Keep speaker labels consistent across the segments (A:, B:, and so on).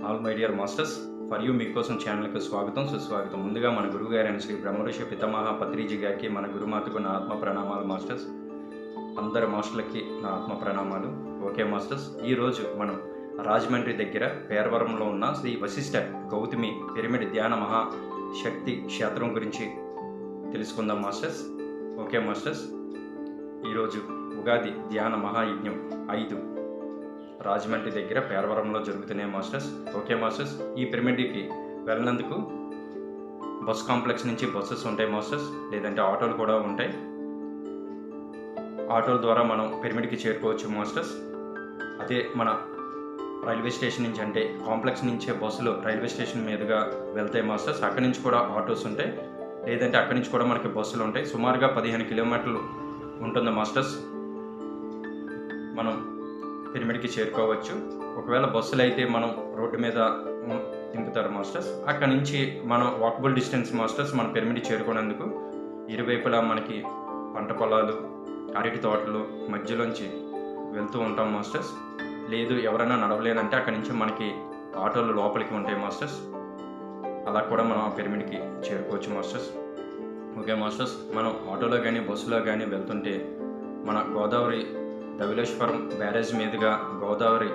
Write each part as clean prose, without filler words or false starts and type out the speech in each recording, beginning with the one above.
A: All my dear masters, for you మీకోసం ఛానల్కి స్వాగతం సుస్వాగతం. ముందుగా మన గురువు గారైన శ్రీ బ్రహ్మఋషి పితామహ పత్రిజీ గారికి, మన గురుమాతకు నా ఆత్మ ప్రణామాలు మాస్టర్స్. అందరు మాస్టర్లకి నా ఆత్మ ప్రణామాలు. ఓకే మాస్టర్స్, ఈరోజు మనం రాజమండ్రి దగ్గర పేరవరంలో ఉన్న శ్రీ వశిష్ఠ గౌతమి పిరమిడ్ ధ్యాన మహాశక్తి క్షేత్రం గురించి తెలుసుకుందాం మాస్టర్స్. ఓకే మాస్టర్స్, ఈరోజు ఉగాది ధ్యాన మహాయజ్ఞం 5 రాజమండ్రి దగ్గర పేరవరంలో జరుగుతున్నాయి మాస్టర్స్. ఓకే మాస్టర్స్, ఈ పిరమిడ్కి వెళ్ళినందుకు బస్ కాంప్లెక్స్ నుంచి బస్సెస్ ఉంటాయి మాస్టర్స్, లేదంటే ఆటోలు కూడా ఉంటాయి. ఆటోల ద్వారా మనం పిరమిడ్కి చేరుకోవచ్చు మాస్టర్స్. అదే మన రైల్వే స్టేషన్ నుంచి, అంటే కాంప్లెక్స్ నుంచే బస్సులు రైల్వే స్టేషన్ మీదుగా వెళ్తాయి మాస్టర్స్. అక్కడి నుంచి కూడా ఆటోస్ ఉంటాయి, లేదంటే అక్కడి నుంచి కూడా మనకి బస్సులు ఉంటాయి. సుమారుగా 15 కిలోమీటర్లు ఉంటుంది మాస్టర్స్. మనం పిరమిడ్కి చేరుకోవచ్చు. ఒకవేళ బస్సులు అయితే మనం రోడ్డు మీద దింపుతారు మాస్టర్స్. అక్కడ నుంచి మనం వాకబుల్ డిస్టెన్స్ మాస్టర్స్ మన పిరమిడ్ చేరుకునేందుకు. ఇరువైపులా మనకి పంట పొలాలు, అరటి తోటలు మధ్యలోంచి వెళ్తూ ఉంటాం మాస్టర్స్. లేదు ఎవరైనా నడవలేదంటే అక్కడి నుంచి మనకి ఆటోలు లోపలికి ఉంటాయి మాస్టర్స్. అలా కూడా మనం ఆ పిరమిడ్కి చేరుకోవచ్చు మాస్టర్స్. ఓకే మాస్టర్స్, మనం ఆటోలో కానీ బస్సులో కానీ వెళ్తుంటే మన గోదావరి ధవళేశ్వరం బ్యారేజ్ మీదుగా గోదావరి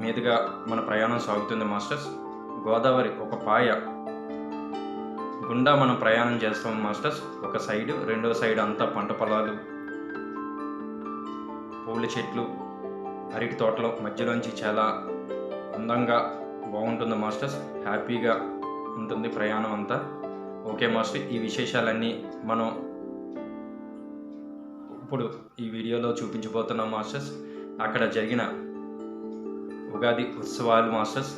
A: మీదుగా మన ప్రయాణం సాగుతుంది మాస్టర్స్. గోదావరి ఒక పాయ గుండా మనం ప్రయాణం చేస్తాం మాస్టర్స్. ఒక సైడు, రెండో సైడ్ అంతా పంట పొలాలు, పూల చెట్లు, అరటి తోటలు మధ్యలోంచి చాలా అందంగా బాగుంటుంది మాస్టర్స్. హ్యాపీగా ఉంటుంది ప్రయాణం అంతా. ఓకే మాస్టర్, ఈ విశేషాలన్నీ మనం ఇప్పుడు ఈ వీడియోలో చూపించబోతున్నాం మాస్టర్స్. అక్కడ జరిగిన ఉగాది ఉత్సవాలు మాస్టర్స్.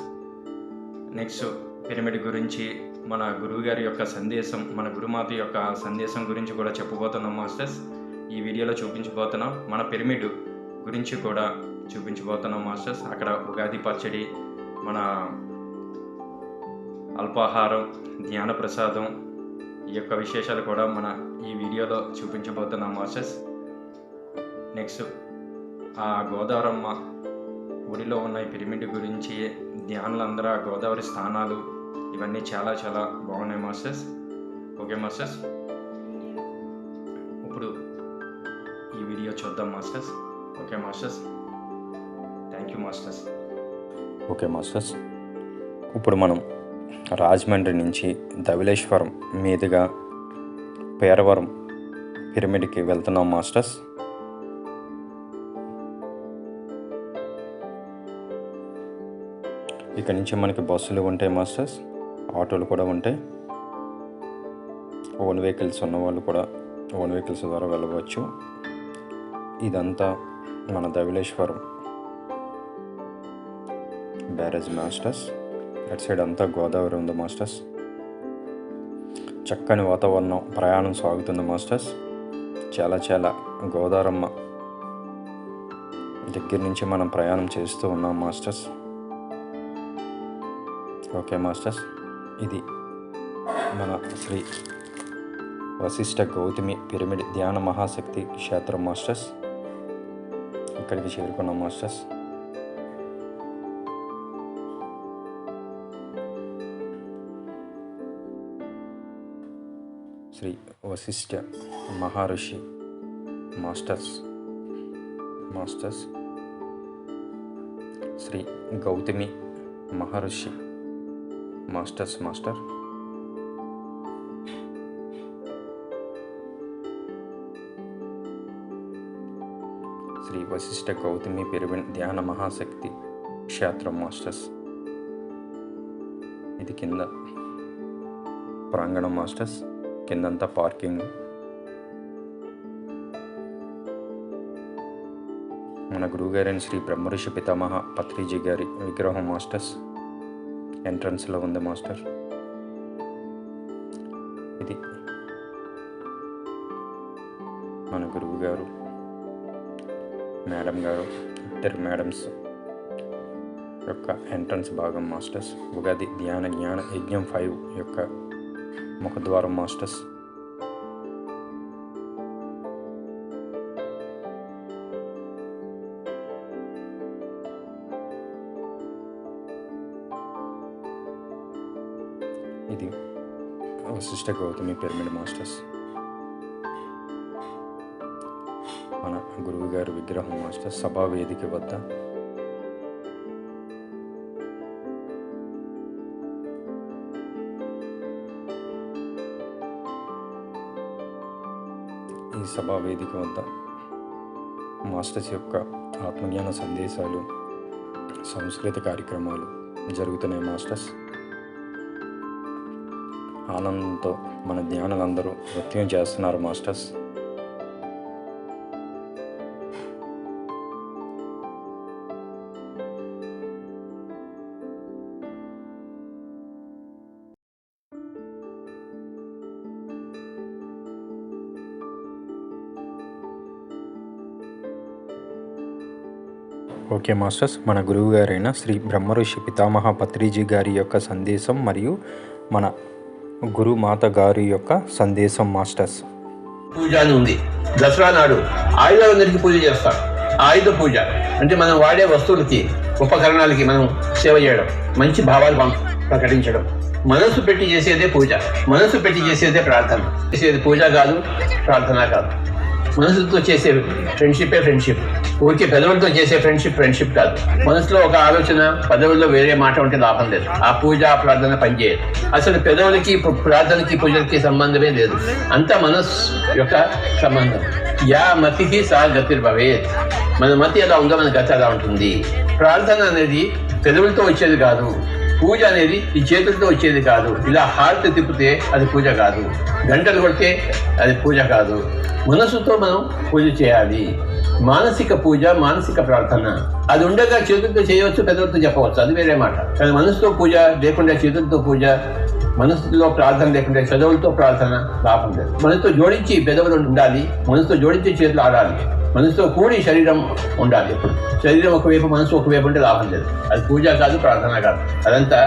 A: నెక్స్ట్ పిరమిడ్ గురించి, మన గురువు గారి యొక్క సందేశం, మన గురుమాత యొక్క సందేశం గురించి కూడా చెప్పబోతున్నాం మాస్టర్స్. ఈ వీడియోలో చూపించబోతున్నాం. మన పిరమిడ్ గురించి కూడా చూపించబోతున్నాం మాస్టర్స్. అక్కడ ఉగాది పచ్చడి, మన అల్పాహారం, ధ్యాన ప్రసాదం, ఈ యొక్క విశేషాలు కూడా మన ఈ వీడియోలో చూపించబోతున్నాం మాస్టర్స్. నెక్స్ట్ ఆ గోదావరమ్మ ఒడిలో ఉన్న ఈ పిరమిడ్ గురించి, ధ్యానులందరూ గోదావరి స్థానాలు, ఇవన్నీ చాలా చాలా బాగున్నాయి మాస్టర్స్. ఓకే మాస్టర్స్, ఇప్పుడు ఈ వీడియో చూద్దాం masters. Okay masters, thank you masters. Okay masters, ఇప్పుడు మనం రాజమండ్రి నుంచి ధవళేశ్వరం మీదుగా పేరవరం పిరమిడ్కి వెళ్తున్నాం మాస్టర్స్. ఇక్కడ నుంచి మనకి బస్సులు ఉంటాయి మాస్టర్స్, ఆటోలు కూడా ఉంటాయి. ఓన్ వెహికల్స్ ఉన్న వాళ్ళు కూడా ఓన్ వెహికల్స్ ద్వారా వెళ్ళవచ్చు. ఇదంతా మన ధవళేశ్వరం బ్యారేజ్ మాస్టర్స్. అటు సైడ్ అంతా గోదావరి ఉంది మాస్టర్స్. చక్కని వాతావరణం, ప్రయాణం సాగుతుంది మాస్టర్స్. చాలా చాలా గోదావరమ్మ దగ్గర నుంచి మనం ప్రయాణం చేస్తూ ఉన్నాం మాస్టర్స్. ఓకే మాస్టర్స్, ఇది మన శ్రీ వశిష్ఠ గౌతమి పిరమిడ్ ధ్యాన మహాశక్తి క్షేత్రం మాస్టర్స్. ఇక్కడికి చేరుకున్నాం మాస్టర్స్. శ్రీ వశిష్ఠ మహర్షి మాస్టర్స్ శ్రీ గౌతమి మహర్షి మాస్టర్ శ్రీ వశిష్ఠ గౌతమి పిరమిడ్ ధ్యాన మహాశక్తి క్షేత్రం మాస్టర్స్. ఇది కింద ప్రాంగణం మాస్టర్స్. కిందంతా పార్కింగ్. మన గురువుగారైన శ్రీ బ్రహ్మఋషి పితామహ పత్రిజీ గారి విగ్రహం మాస్టర్స్ ఎంట్రన్స్లో ఉంది మాస్టర్. ఇది మన గురువు గారు, మేడం గారు, ఇద్దరు మేడమ్స్ యొక్క ఎంట్రన్స్ భాగం మాస్టర్స్. ఉగాది ధ్యాన జ్ఞాన యజ్ఞం 5 యొక్క ముఖద్వారం మాస్టర్స్. ఇది వశిష్ఠ గౌతమి పిరమిడ్ మాస్టర్స్. మన గురువు గారి విగ్రహం మాస్టర్స్ సభా వేదిక వద్ద. ఈ సభా వేదిక వద్ద మాస్టర్స్ యొక్క ఆత్మజ్ఞాన సందేశాలు, సాంస్కృతిక కార్యక్రమాలు జరుగుతున్నాయి మాస్టర్స్. ఆనందంతో మన జ్ఞానులందరూ నృత్యం చేస్తున్నారు మాస్టర్స్. ఓకే మాస్టర్స్, మన గురువు గారైన శ్రీ బ్రహ్మఋషి పితామహ పత్రిజీ గారి యొక్క సందేశం మరియు మన గురుమాత గారి యొక్క సందేశం మాస్టర్స్.
B: పూజ అని ఉంది. దసరా నాడు ఆయుధాలందరికీ పూజ చేస్తారు. ఆయుధ పూజ అంటే మనం వాడే వస్తువులకి, ఉపకరణాలకి మనం సేవ చేయడం, మంచి భావాలు ప్రకటించడం. మనసు పెట్టి చేసేదే పూజ, మనసు పెట్టి చేసేదే ప్రార్థన. చేసేది పూజ కాదు, ప్రార్థన కాదు. మనసుతో చేసే ఫ్రెండ్షిప్. ఊరికే పెదవులతో చేసే ఫ్రెండ్షిప్ కాదు. మనసులో ఒక ఆలోచన, పదవుల్లో వేరే మాట ఉంటే లాభం లేదు. ఆ పూజ, ప్రార్థన పనిచేయదు. అసలు పెదవులకి, ప్రార్థనకి, పూజలకి సంబంధమే లేదు. అంతా మనస్సు యొక్క సంబంధం. యా మతికి సా గతిర్భవేత్. మన మతి ఎలా ఉందో మన గతి అలా ఉంటుంది. ప్రార్థన అనేది పెదవులతో వచ్చేది కాదు. పూజ అనేది ఈ చేతులతో వచ్చేది కాదు. ఇలా హార్ట్ తిప్పితే అది పూజ కాదు. గంటలు కొడితే అది పూజ కాదు. మనసుతో మనం పూజ చేయాలి. మానసిక పూజ, మానసిక ప్రార్థన. అది ఉండగా చేతులతో చేయవచ్చు, పెదవులతో చెప్పవచ్చు, అది వేరే మాట. కానీ మనసుతో పూజ లేకుండా చేతులతో పూజ, మనసులో ప్రార్థన లేకుండా పెదవులతో ప్రార్థన లాభం లేదు. మనసుతో జోడించి పెదవులు ఉండాలి, మనసుతో జోడించి చేతులు ఆడాలి, మనసుతో కూడి శరీరం ఉండాలి. ఎప్పుడు శరీరం ఒకవైపు, మనసు ఒకవైపు ఉంటే లాభం లేదు. అది పూజ కాదు, ప్రార్థన కాదు. అదంతా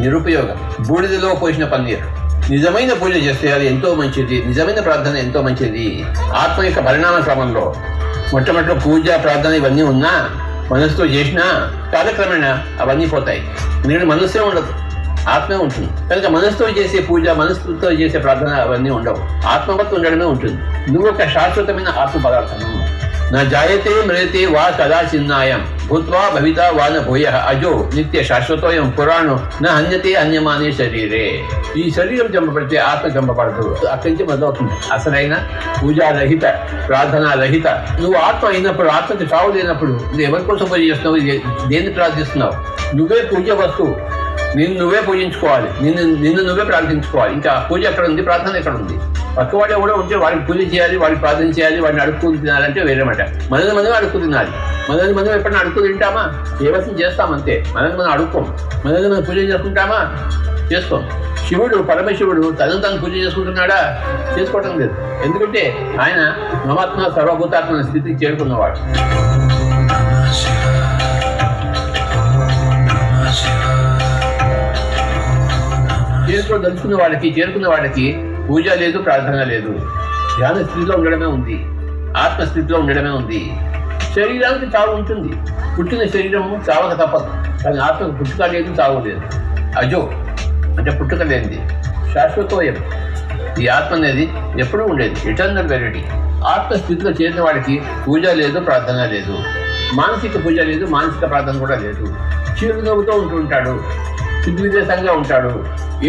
B: నిరుపయోగం. బూడిదలో పోసిన పన్నీరు. నిజమైన పూజ చేస్తే అది ఎంతో మంచిది. నిజమైన ప్రార్థన ఎంతో మంచిది. ఆత్మ యొక్క పరిణామ క్రమంలో మొట్టమొదటి పూజ, ప్రార్థన ఇవన్నీ ఉన్నా, మనసుతో చేసినా కాలక్రమేణా అవన్నీ పోతాయి. ఎందుకంటే మనస్సే ఉండదు, ఆత్మే ఉంటుంది. కనుక మనసుతో చేసే పూజ, మనసుతో చేసే ప్రార్థన అవన్నీ ఉండవు. ఆత్మవత్తు ఉండడమే ఉంటుంది. నువ్వు ఒక శాశ్వతమైన ఆత్మ పదార్థము. నా జాయతే మ్రియతే వా కదా చిన్నాయం భూత్వా భవితా వా న భూయ అజో నిత్య శాశ్వతోయం పురాణో నా హన్యతే అన్యమానే శరీరే. ఈ శరీరం చంపబడితే ఆత్మ చంపబడదు. అక్కడి నుంచి మొదలవుతుంది అసలైన పూజారహిత, ప్రార్థనారహిత. నువ్వు ఆత్మ అయినప్పుడు, ఆత్మకి చావు లేనప్పుడు నువ్వు ఎవరి కోసం పూజ చేస్తున్నావు? దేన్ని ప్రార్థిస్తున్నావు? నువ్వే పూజ వస్తువు. నువ్వే పూజించుకోవాలి, నిన్ను నువ్వే ప్రార్థించుకోవాలి. ఇంకా పూజ ఎక్కడ ఉంది, ప్రార్థన ఎక్కడ ఉంది? పక్కవాడు ఎవడో ఉంటే వాడికి పూజ చేయాలి, వాడికి ప్రార్థన చేయాలి, వాడిని అడుక్కుని తినాలంటే వేరే మాట. మనల్ని మనం అడుక్కు తినాలి. మనల్ని మనం ఎప్పుడైనా అడుక్కు తింటామా? దేవసం చేస్తామంతే. మనల్ని మనం అడుక్కోం. మనల్ని మనం పూజ చేసుకుంటామా? చేసుకోం. శివుడు, పరమశివుడు తను పూజ చేసుకుంటున్నాడా? చేసుకోవటం లేదు. ఎందుకంటే ఆయన మమాత్మ సర్వభూతాత్మ స్థితికి చేరుకున్నవాడు. చేరుకున్న వాడికి పూజ లేదు, ప్రార్థన లేదు. ధ్యాన స్థితిలో ఉండడమే ఉంది, ఆత్మస్థితిలో ఉండడమే ఉంది. శరీరానికి చావు ఉంటుంది. పుట్టిన శరీరము చావక తప్పదు. కానీ ఆత్మకు పుట్టుక లేదు, చావు లేదు. అజో అంటే పుట్టుక లేనిది, శాశ్వతోయం. ఈ ఆత్మ అనేది ఎప్పుడూ ఉండేది, ఎటర్నల్ వెరైటీ. ఆత్మస్థితిలో చేరిన వాడికి పూజ లేదు, ప్రార్థన లేదు. మానసిక పూజ లేదు, మానసిక ప్రార్థన కూడా లేదు. చిరునవ్వుతో ఉంటుంటాడు, సిద్ధివిదేశంగా ఉంటాడు.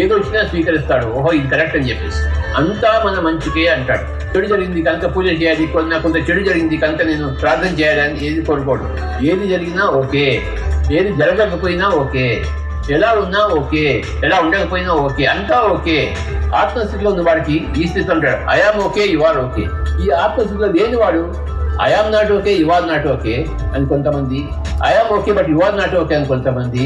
B: ఏదో వచ్చినా స్వీకరిస్తాడు. ఓహో ఇది కరెక్ట్ అని చెప్పేసి అంతా మన మంచికే అంటాడు. చెడు జరిగింది కనుక పూజ చేయాలి, కొంత చెడు జరిగింది కనుక నేను ప్రార్థన చేయాలని ఏది కోరుకోడు. ఏది జరిగినా ఓకే, ఏది జరగకపోయినా ఓకే, ఎలా ఉన్నా ఓకే, ఎలా ఉండకపోయినా ఓకే, అంతా ఓకే. ఆత్మస్థితిలో ఉన్న వాడికి ఈ స్థితిలో ఉంటాడు. I'm okay, you are okay. ఈ ఆత్మస్థితిలో లేని వాడు I'm not okay, you are not okay అని కొంతమంది, I'm okay but you are not okay అని కొంతమంది,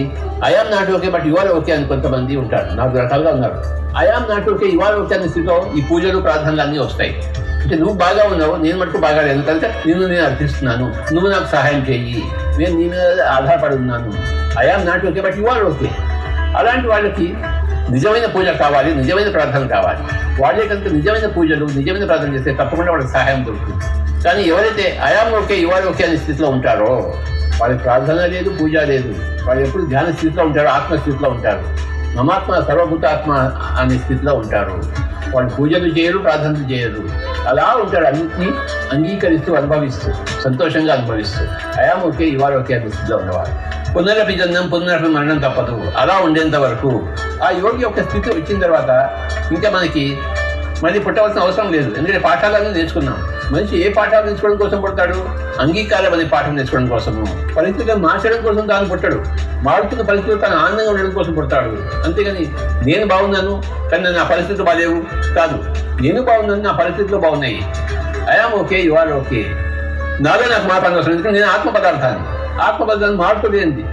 B: I'm not okay but you are okay అని కొంతమంది ఉంటారు. 4 రకాలుగా ఉన్నారు. I'm not okay, you are okay అనే స్థితిలో ఈ పూజలు, ప్రార్థనలు అన్నీ వస్తాయి. అంటే నువ్వు బాగా ఉన్నావు, నేను మటుకు బాగా లేదు కనుక నేను అర్థిస్తున్నాను, నువ్వు నాకు సహాయం చేయి, నేను నీ మీద ఆధారపడి ఉన్నాను. I'm not okay but you are okay. అలాంటి వాళ్ళకి నిజమైన పూజ కావాలి, నిజమైన ప్రార్థన కావాలి. వాళ్ళే కనుక నిజమైన పూజలు, నిజమైన ప్రార్థన చేస్తే తప్పకుండా వాళ్ళకి సహాయం దొరుకుతుంది. కానీ ఎవరైతే I'm okay, you are okay అనే స్థితిలో ఉంటారో వాళ్ళకి ప్రార్థన లేదు, పూజ లేదు. వాళ్ళు ఎప్పుడు ధ్యాన స్థితిలో ఉంటారు, ఆత్మస్థితిలో ఉంటారు. మమాత్మ సర్వభూతాత్మ అనే స్థితిలో ఉంటారు. వాళ్ళు పూజలు చేయరు, ప్రార్థనలు చేయరు, అలా ఉంటారు. అన్నింటినీ అంగీకరిస్తూ అనుభవిస్తూ సంతోషంగా అనుభవిస్తూ అయాం ఓకే ఇవాళ ఓకే అనే స్థితిలో ఉన్నవారు. పునరపి జన్మం పునరపి మరణం తప్పదు. అలా ఉండేంత వరకు ఆ యోగి యొక్క స్థితి వచ్చిన తర్వాత ఇంకా మనకి మళ్ళీ పుట్టవలసిన అవసరం లేదు. ఎందుకంటే పాఠాలన్నీ నేర్చుకున్నాం. మనిషి ఏ పాఠాలు నేర్చుకోవడం కోసం పుడతాడు? అంగీకారం అనే పాఠం నేర్చుకోవడం కోసము. పరిస్థితులను మార్చడం కోసం తాను పుట్టాడు. మారుతున్న పరిస్థితులు తాను ఆనందంగా ఉండడం కోసం పుడతాడు. అంతేగాని నేను బాగున్నాను కానీ నా పరిస్థితులు బాగాలేవు కాదు. నేను బాగున్నాను, నా పరిస్థితులు బాగున్నాయి. I'm okay, you are okay. నాలో నాకు మార్పు అవసరం. ఎందుకంటే నేను ఆత్మ పదార్థాన్ని మార్పులేంది,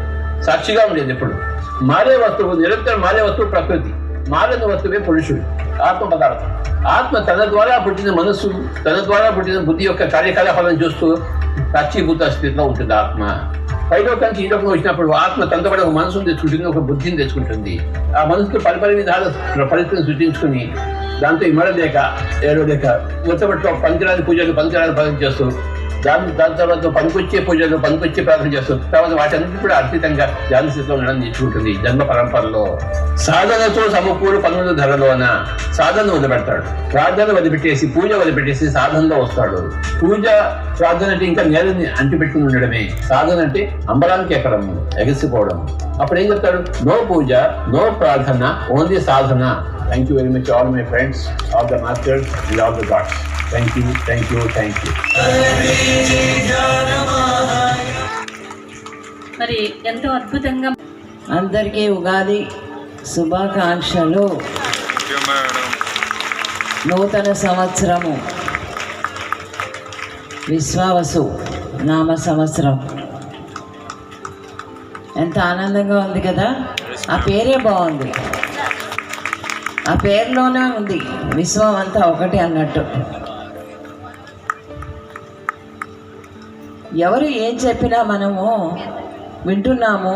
B: సాక్షిగా ఉండేది. ఎప్పుడు మారే వస్తువు, నిరంతరం మారే వస్తువు ప్రకృతి, మారని వస్తువే పురుషుడు, ఆత్మ పదార్థం. ఆత్మ తన ద్వారా పుట్టిన మనస్సు, తన ద్వారా పుట్టిన బుద్ధి యొక్క కార్యకలాపాలను చూస్తూ సాక్షిభూత స్థితిలో ఉంటుంది ఆత్మ. పైలోకానికి ఈ లోకం వచ్చినప్పుడు ఆత్మ తనతో కూడా ఒక మనసును తెచ్చుకుంటుంది, ఒక బుద్ధిని తెచ్చుకుంటుంది. ఆ మనసుతో పరిపరి విధాల పరిస్థితిని సృష్టించుకుని దాంతో ఇమడలేక ఏడవలేక మొట్టమొదటిలో పనికిరాని పూజలు పనికిరాని పనులు చేస్తూ దాని తర్వాత పనికొచ్చే పూజలు పనికొచ్చే ప్రార్థన చేస్తూ తర్వాత వాటన్నిటి కూడా అతీతంగా ధ్యాన స్థితిలో ఉండడం నేర్చుకుంటుంది. జన్మ పరంపరలో సాధనతో సమకూరు పనుల ధరలోన సాధన వదిలిపెడతాడు. ప్రార్థన వదిలిపెట్టేసి పూజ వదిలిపెట్టేసి సాధనలో వస్తాడు. పూజ ప్రార్థన అంటే ఇంకా నేలని అంటిపెట్టుకుని ఉండడమే. సాధన అంటే అంబరానికి ఎక్కడం, ఎగసిపోవడం. అప్పుడు ఏం చెప్తాడు? నో పూజ, నో ప్రార్థన, ఓన్లీ సాధన. Thank you very much all my friends, all the masters, all the gods. Thank you, thank you, thank you.
C: మరి ఎంతో అద్భుతంగా
D: అందరికీ ఉగాది శుభాకాంక్షలు. నూతన సంవత్సరము విశ్వావసు నామ సంవత్సరం. ఎంత ఆనందంగా ఉంది కదా. ఆ పేరే బాగుంది. ఆ పేరులోనే ఉంది విశ్వం అంతా ఒకటి అన్నట్టు. ఎవరు ఏం చెప్పినా మనము వింటున్నాము.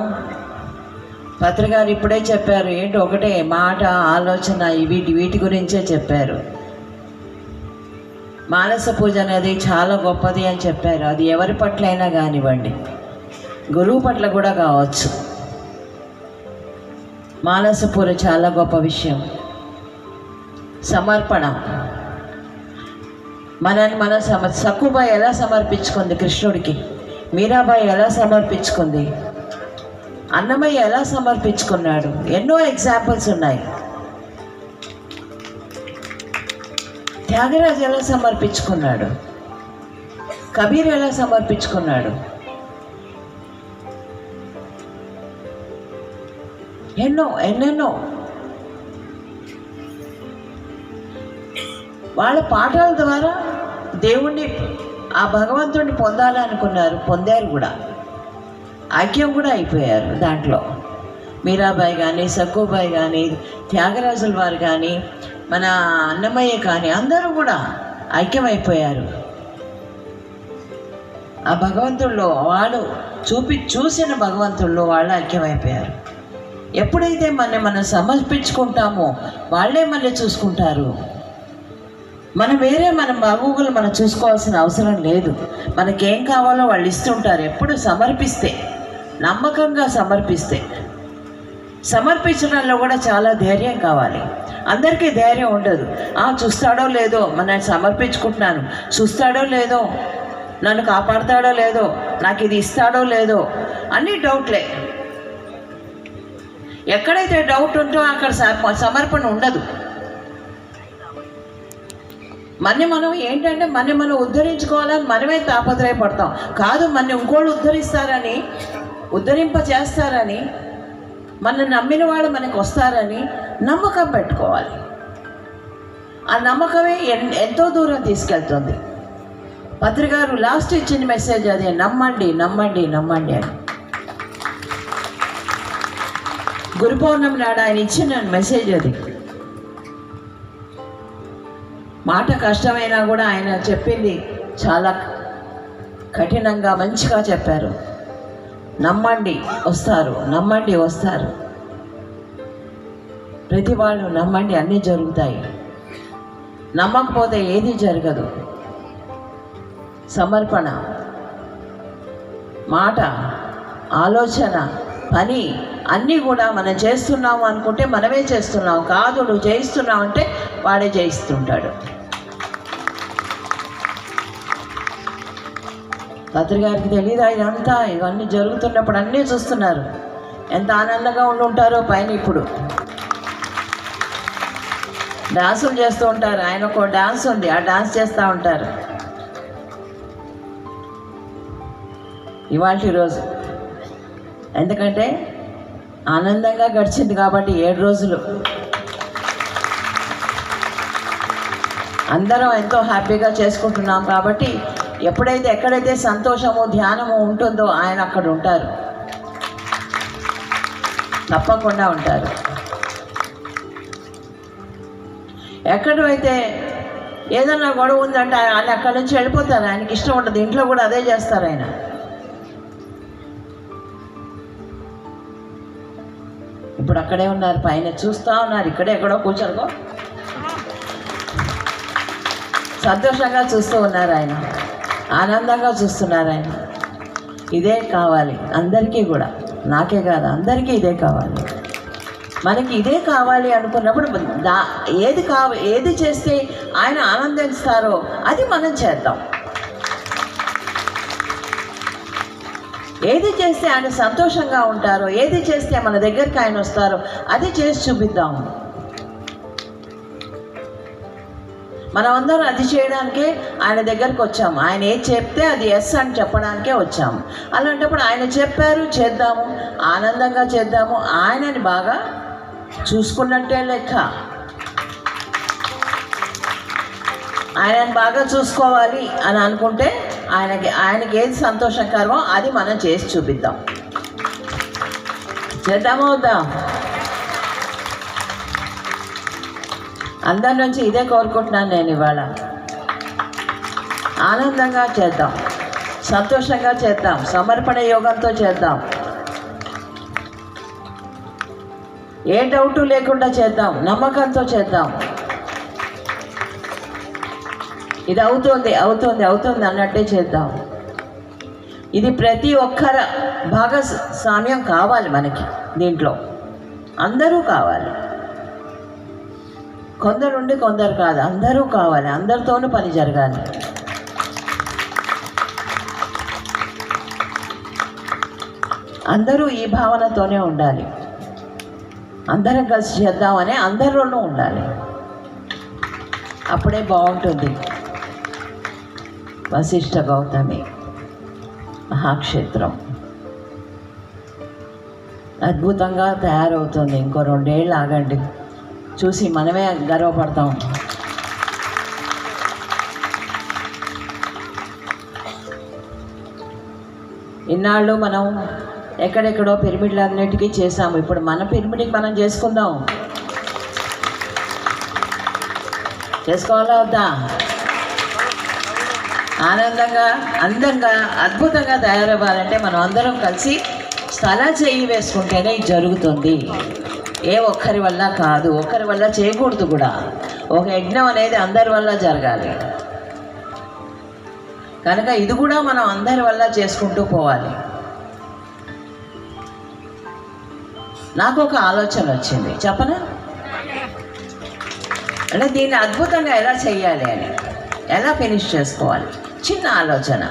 D: పత్రికారు ఇప్పుడే చెప్పారు, ఏంటి ఒకటే మాట ఆలోచన వీటి గురించే చెప్పారు. మానస పూజ అనేది చాలా గొప్పది అని చెప్పారు. అది ఎవరి పట్ల అయినా కానివ్వండి, గురువు పట్ల కూడా కావచ్చు. మానస పూజ చాలా గొప్ప విషయం. సమర్పణ. మనని మనం సక్కుబాయి ఎలా సమర్పించుకుంది కృష్ణుడికి, మీరాబాయి ఎలా సమర్పించుకుంది, అన్నమయ్య ఎలా సమర్పించుకున్నాడు, ఎన్నో ఎగ్జాంపుల్స్ ఉన్నాయి. త్యాగరాజు ఎలా సమర్పించుకున్నాడు, కబీర్ ఎలా సమర్పించుకున్నాడు, ఎన్నెన్నో. వాళ్ళ పాఠాల ద్వారా దేవుణ్ణి, ఆ భగవంతుడిని పొందాలనుకున్నారు, పొందారు కూడా, ఐక్యం కూడా అయిపోయారు దాంట్లో. మీరాబాయి కానీ, సక్కుబాయి కానీ, త్యాగరాజుల వారు కానీ, మన అన్నమయ్య కానీ అందరూ కూడా ఐక్యమైపోయారు. ఆ భగవంతుల్లో వాళ్ళు చూసిన భగవంతుల్లో వాళ్ళు ఐక్యమైపోయారు. ఎప్పుడైతే మనం సమర్పించుకుంటామో వాళ్ళే మళ్ళీ చూసుకుంటారు. మనం మన బాగోగులు మనం చూసుకోవాల్సిన అవసరం లేదు. మనకేం కావాలో వాళ్ళు ఇస్తుంటారు. ఎప్పుడు సమర్పిస్తే, నమ్మకంగా సమర్పిస్తే. సమర్పించడంలో కూడా చాలా ధైర్యం కావాలి. అందరికీ ధైర్యం ఉండదు. చూస్తాడో లేదో, మనం సమర్పించుకుంటున్నాను, చూస్తాడో లేదో, నన్ను కాపాడుతాడో లేదో, నాకు ఇది ఇస్తాడో లేదో, అన్నీ డౌట్లే. ఎక్కడైతే డౌట్ ఉంటో అక్కడ సమర్పణ ఉండదు. మనం ఏంటంటే మనం ఉద్ధరించుకోవాలని మనమే తాపత్రయపడతాం. కాదు, మన ఇంకోళ్ళు ఉద్ధరిస్తారని, ఉద్ధరింప చేస్తారని, మన నమ్మిన వాళ్ళు మనకు వస్తారని నమ్మకం పెట్టుకోవాలి. ఆ నమ్మకమే ఎంతో దూరం తీసుకెళ్తుంది. పత్రికారు లాస్ట్ ఇచ్చిన మెసేజ్ అదే, నమ్మండి నమ్మండి నమ్మండి అని. గురు పౌర్ణమి నాడు ఆయన ఇచ్చిన మెసేజ్ అది. మాట కష్టమైనా కూడా ఆయన చెప్పింది చాలా కఠినంగా మంచిగా చెప్పారు. నమ్మండి వస్తారు, నమ్మండి వస్తారు. ప్రతి వాళ్ళు నమ్మండి, అన్నీ జరుగుతాయి. నమ్మకపోతే ఏది జరగదు. సమర్పణ, మాట, ఆలోచన, పని అన్నీ కూడా మనం చేస్తున్నాము అనుకుంటే మనమే చేస్తున్నాం, కాదు నువ్వు చేయిస్తున్నావు అంటే వాడే చేయిస్తుంటాడు. పత్రి గారికి తెలీదా ఇదంతా? ఇవన్నీ జరుగుతున్నప్పుడు అన్నీ చూస్తున్నారు. ఎంత ఆనందంగా ఉండుంటారో పైన. ఇప్పుడు డాన్సులు చేస్తూ ఉంటారు. ఆయన ఒక డాన్స్ ఉంది, ఆ డాన్స్ చేస్తూ ఉంటారు. ఇవాళ రోజు ఎందుకంటే ఆనందంగా గడిచింది కాబట్టి 7 రోజులు అందరం ఎంతో హ్యాపీగా చేసుకుంటున్నాం కాబట్టి ఎప్పుడైతే ఎక్కడైతే సంతోషము ధ్యానము ఉంటుందో ఆయన అక్కడ ఉంటారు, తప్పకుండా ఉంటారు. ఎక్కడైతే ఏదన్నా గొడవ ఉందంటే ఆయన అక్కడి నుంచి వెళ్ళిపోతారు. ఆయనకి ఇష్టం ఉండదు. ఇంట్లో కూడా అదే చేస్తారు ఆయన. ఇప్పుడు అక్కడే ఉన్నారు, పైన చూస్తూ ఉన్నారు. ఇక్కడే ఎక్కడో కూర్చోనుకో సంతోషంగా చూస్తూ ఉన్నారు ఆయన, ఆనందంగా చూస్తున్నారు ఆయన. ఇదే కావాలి అందరికీ కూడా, నాకే కాదు అందరికీ ఇదే కావాలి. మనకి ఇదే కావాలి అనుకున్నప్పుడు ఏది చేస్తే ఆయన ఆనందిస్తారో అది మనం చేద్దాం. ఏది చేస్తే ఆయన సంతోషంగా ఉంటారో, ఏది చేస్తే మన దగ్గరికి ఆయన వస్తారో అది చేసి చూపిద్దాం. మనమందరం అది చేయడానికే ఆయన దగ్గరకు వచ్చాము. ఆయన ఏది చెప్తే అది ఎస్ అని చెప్పడానికే వచ్చాము. అలాంటప్పుడు ఆయన చెప్పారు, చేద్దాము, ఆనందంగా చేద్దాము. ఆయనని బాగా చూసుకున్నట్టే లెక్క. ఆయనని బాగా చూసుకోవాలి అని అనుకుంటే ఆయనకి ఏది సంతోషకరమో అది మనం చేసి చూపిద్దాం. చేద్దామా వద్దా? అందరి నుంచి ఇదే కోరుకుంటున్నాను నేను ఇవాళ. ఆనందంగా చేద్దాం, సంతోషంగా చేద్దాం, సమర్పణ యోగంతో చేద్దాం, ఏ డౌటు లేకుండా చేద్దాం, నమ్మకంతో చేద్దాం. ఇది అవుతుంది అవుతుంది అవుతుంది అన్నట్టే చేద్దాం. ఇది ప్రతి ఒక్కర భాగస్వామ్యం కావాలి మనకి. దీంట్లో అందరూ కావాలి, కొందరుండి కొందరు కాదు, అందరూ కావాలి. అందరితోనూ పని జరగాలి. అందరూ ఈ భావనతోనే ఉండాలి. అందరం కలిసి చేద్దామని అందరిలోనూ ఉండాలి. అప్పుడే బాగుంటుంది. వశిష్ఠ గౌతమి మహాక్షేత్రం అద్భుతంగా తయారవుతుంది. ఇంకో 2 ఏళ్ళు ఆగండి, చూసి మనమే గర్వపడతాం. ఇన్నాళ్ళు మనం ఎక్కడెక్కడో పిరమిడ్లన్నిటికీ చేసాము. ఇప్పుడు మన పిరమిడ్కి మనం చేసుకుందాం. చేసుకోవాలా వద్దా? ఆనందంగా, అందంగా, అద్భుతంగా తయారవ్వాలంటే మనం అందరం కలిసి తలా చేయి వేసుకుంటేనే ఇది జరుగుతుంది. ఏ ఒక్కరి వల్ల కాదు, ఒక్కరి వల్ల చేయకూడదు కూడా. ఒక యజ్ఞం అనేది అందరి వల్ల జరగాలి. కనుక ఇది కూడా మనం అందరి వల్ల చేసుకుంటూ పోవాలి. నాకు ఒక ఆలోచన వచ్చింది, చెప్పనా? అంటే దీన్ని అద్భుతంగా ఎలా చేయాలి అని, ఎలా ఫినిష్ చేసుకోవాలి. చిన్న ఆలోచన.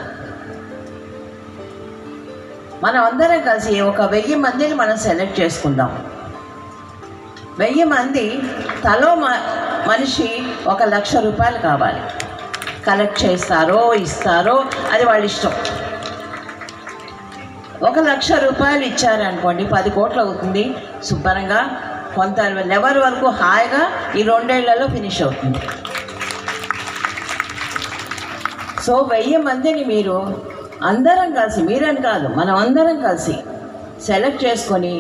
D: మనం అందరం కలిసి ఒక 1000 మందిని మనం సెలెక్ట్ చేసుకుందాం. 1000 మంది తలో మనిషి 1,00,000 రూపాయలు కావాలి. కలెక్ట్ చేస్తారో ఇస్తారో అది వాళ్ళ ఇష్టం. 1,00,000 రూపాయలు ఇచ్చారనుకోండి, 10 కోట్లు అవుతుంది. శుభ్రంగా కొంత లెవెల్ వరకు హాయిగా ఈ 2 ఏళ్లలో ఫినిష్ అవుతుంది. సో 1000 మందిని మీరు అందరం కలిసి, మీరని కాదు మనం అందరం కలిసి సెలెక్ట్ చేసుకొని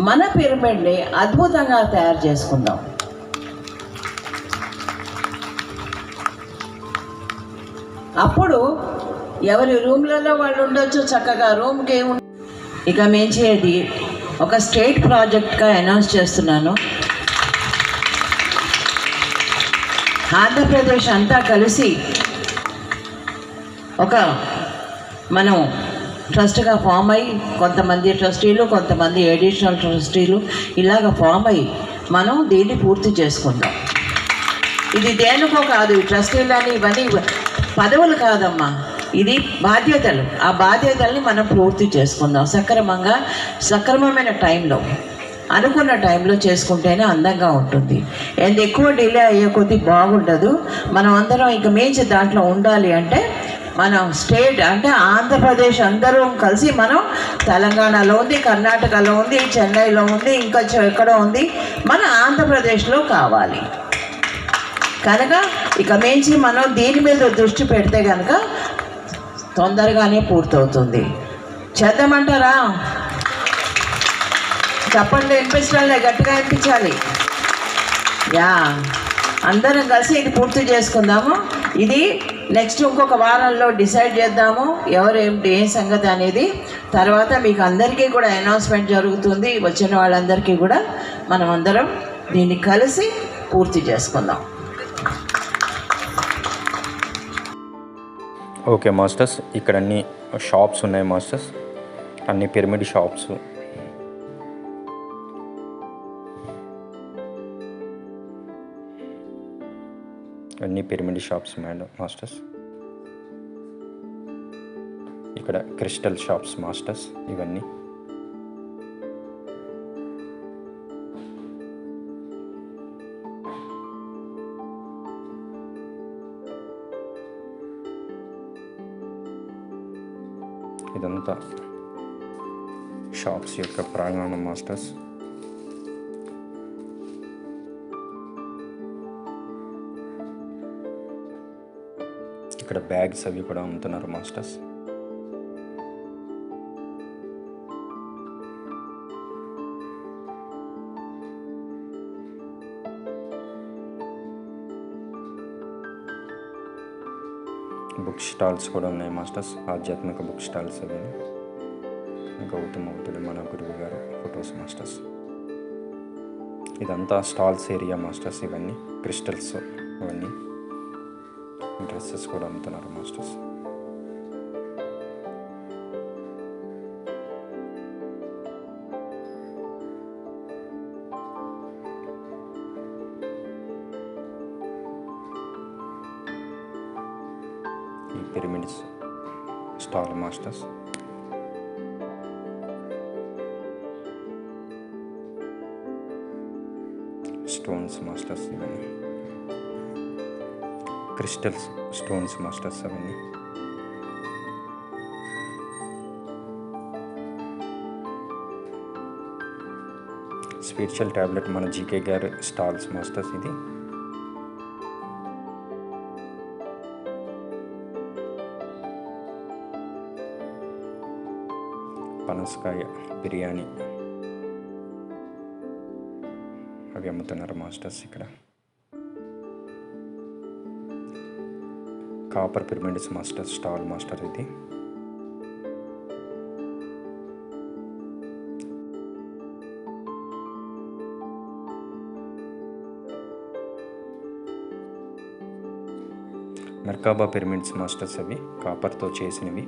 D: మన పిరమిడ్ని అద్భుతంగా తయారు చేసుకుందాం. అప్పుడు ఎవరి రూమ్లలో వాళ్ళు ఉండొచ్చు, చక్కగా రూమ్కి ఇక మేము చేయది ఒక స్టేట్ ప్రాజెక్ట్గా అనౌన్స్ చేస్తున్నాను. ఆంధ్రప్రదేశ్ అంతా కలిసి మనం ట్రస్ట్గా ఫామ్ అయ్యి కొంతమంది ట్రస్టీలు, కొంతమంది అడిషనల్ ట్రస్టీలు ఇలాగ ఫామ్ అయ్యి మనం దీన్ని పూర్తి చేసుకుందాం. ఇది దేనికో కాదు, ఈ ట్రస్టీలని ఇవన్నీ పదవులు కాదమ్మా, ఇది బాధ్యతలు. ఆ బాధ్యతల్ని మనం పూర్తి చేసుకుందాం సక్రమమైన టైంలో, అనుకున్న టైంలో చేసుకుంటేనే అందంగా ఉంటుంది. ఎంత ఎక్కువ డిలే అయ్యే కొద్దీ బాగుండదు. మనం అందరం ఇక మించి దాంట్లో ఉండాలి అంటే మనం స్టేట్ అంటే ఆంధ్రప్రదేశ్ అందరూ కలిసి, మనం తెలంగాణలో ఉంది, కర్ణాటకలో ఉంది, చెన్నైలో ఉంది, ఇంకా ఎక్కడో ఉంది, మన ఆంధ్రప్రదేశ్లో కావాలి. కనుక ఇక మించి మనం దీని మీద దృష్టి పెడితే కనుక తొందరగానే పూర్తవుతుంది. చేద్దామంటారా? చప్పట్లు వినిపించాలి, గట్టిగా వినిపించాలి. యా, అందరం కలిసి ఇది పూర్తి చేసుకుందాము. ఇది నెక్స్ట్ ఇంకొక వారంలో డిసైడ్ చేద్దాము ఏం సంగతి అనేది. తర్వాత మీకు అందరికీ కూడా అనౌన్స్మెంట్ జరుగుతుంది. వచ్చిన వాళ్ళందరికీ కూడా మనం అందరం దీన్ని కలిసి పూర్తి చేసుకుందాం.
A: ఓకే మాస్టర్స్, ఇక్కడ అన్ని షాప్స్ ఉన్నాయి మాస్టర్స్, అన్ని పిరమిడ్ షాప్స్. అన్ని పిరమిడ్ షాప్స్ మాస్టర్స్. ఇక్కడ క్రిస్టల్ షాప్స్ మాస్టర్స్. ఇవన్నీ ఇదంతా షాప్స్ యొక్క ప్రాంగణం మాస్టర్స్. ఇక్కడ బ్యాగ్స్ అవి కూడా అమ్ముతున్నారు మాస్టర్స్. బుక్ స్టాల్స్ కూడా ఉన్నాయి మాస్టర్స్, ఆధ్యాత్మిక బుక్ స్టాల్స్. అవి గౌతమ బుద్ధుడు మన గురువు గారు ఫొటోస్ మాస్టర్స్. ఇదంతా స్టాల్స్ ఏరియా మాస్టర్స్. ఇవన్నీ క్రిస్టల్స్, ఇవన్నీ డ్రెస్సెస్ కూడా అమ్ముతున్నారు మాస్టర్స్. ఈ pyramids stall masters. Stones masters. ఇవన్నీ క్రిస్టల్స్ స్టోన్స్ మాస్టర్స్. అవన్నీ స్పిరిచువల్ టాబ్లెట్ మన జీకే గారు స్టాల్స్ మాస్టర్స్. ఇది పనసకాయ బిర్యానీ అవి అమ్ముతున్నారు మాస్టర్స్. ఇక్కడ copper pyramids master stall master. ఇది మెర్కాబా పిరమిడ్స్ మాస్టర్స్. అవి కాపర్తో చేసినవి.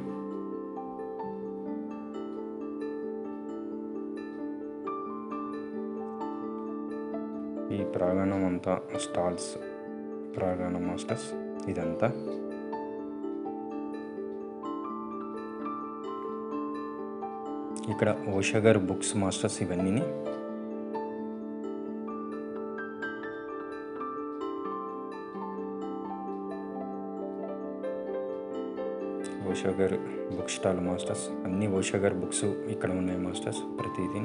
A: ఈ ప్రాంగణం అంతా స్టాల్స్ ప్రాంగణం మాస్టర్స్. ఇదంతా ఇక్కడ ఓషా గారు బుక్స్ మాస్టర్స్. ఇవన్నీ ఓషా గారు బుక్ స్టాల్ మాస్టర్స్. అన్ని ఓషా గారు బుక్స్ ఇక్కడ ఉన్నాయి మాస్టర్స్. ప్రతిదీ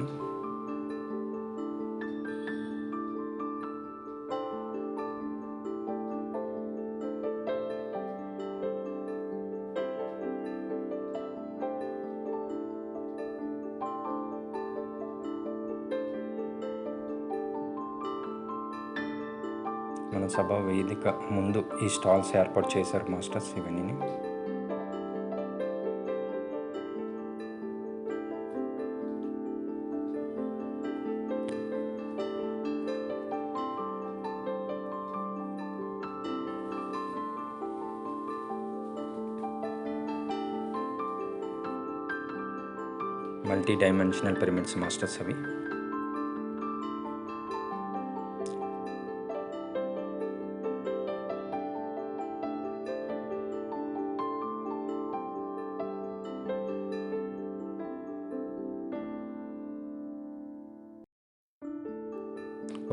A: మన సభ వేదిక ముందు ఈ స్టాల్స్ ఏర్పాటు చేశారు మాస్టర్స్. ఇవన్నీ మల్టీ డైమెన్షనల్ పిరమిడ్స్ మాస్టర్స్ అవి.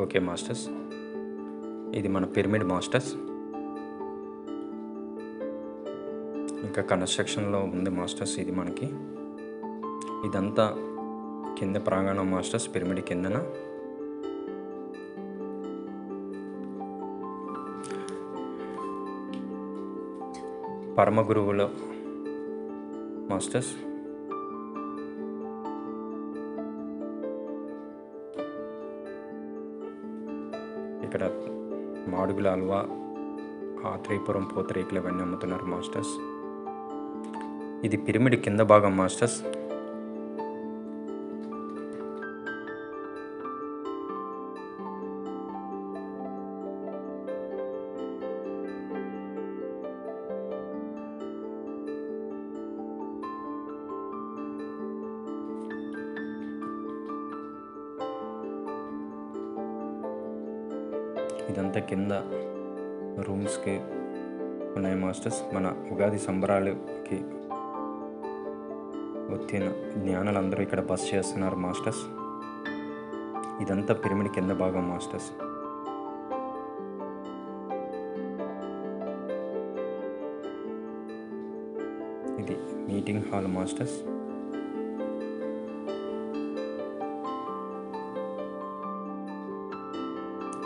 A: ఓకే మాస్టర్స్, ఇది మన పిరమిడ్ మాస్టర్స్. ఇంకా కన్స్ట్రక్షన్లో ఉంది మాస్టర్స్. ఇది మనకి ఇదంతా కింద ప్రాంగణం మాస్టర్స్, పిరమిడ్ కిందన. పరమ గురువుల మాస్టర్స్. ఇక్కడ మాడుగుల హల్వా, ఆత్రేయపురం పూతరేకులు ఇవన్నీ అమ్ముతున్నారు మాస్టర్స్. ఇది పిరమిడ్ కింద భాగం మాస్టర్స్. ఇదంతా కింద రూమ్స్కి ఉన్నాయి మాస్టర్స్. మన ఉగాది సంబరాలకి వచ్చిన జ్ఞానాలందరూ ఇక్కడ బస్ చేస్తున్నారు మాస్టర్స్. ఇదంతా పిరమిడ్ కింద భాగం మాస్టర్స్. ఇది మీటింగ్ హాల్ మాస్టర్స్.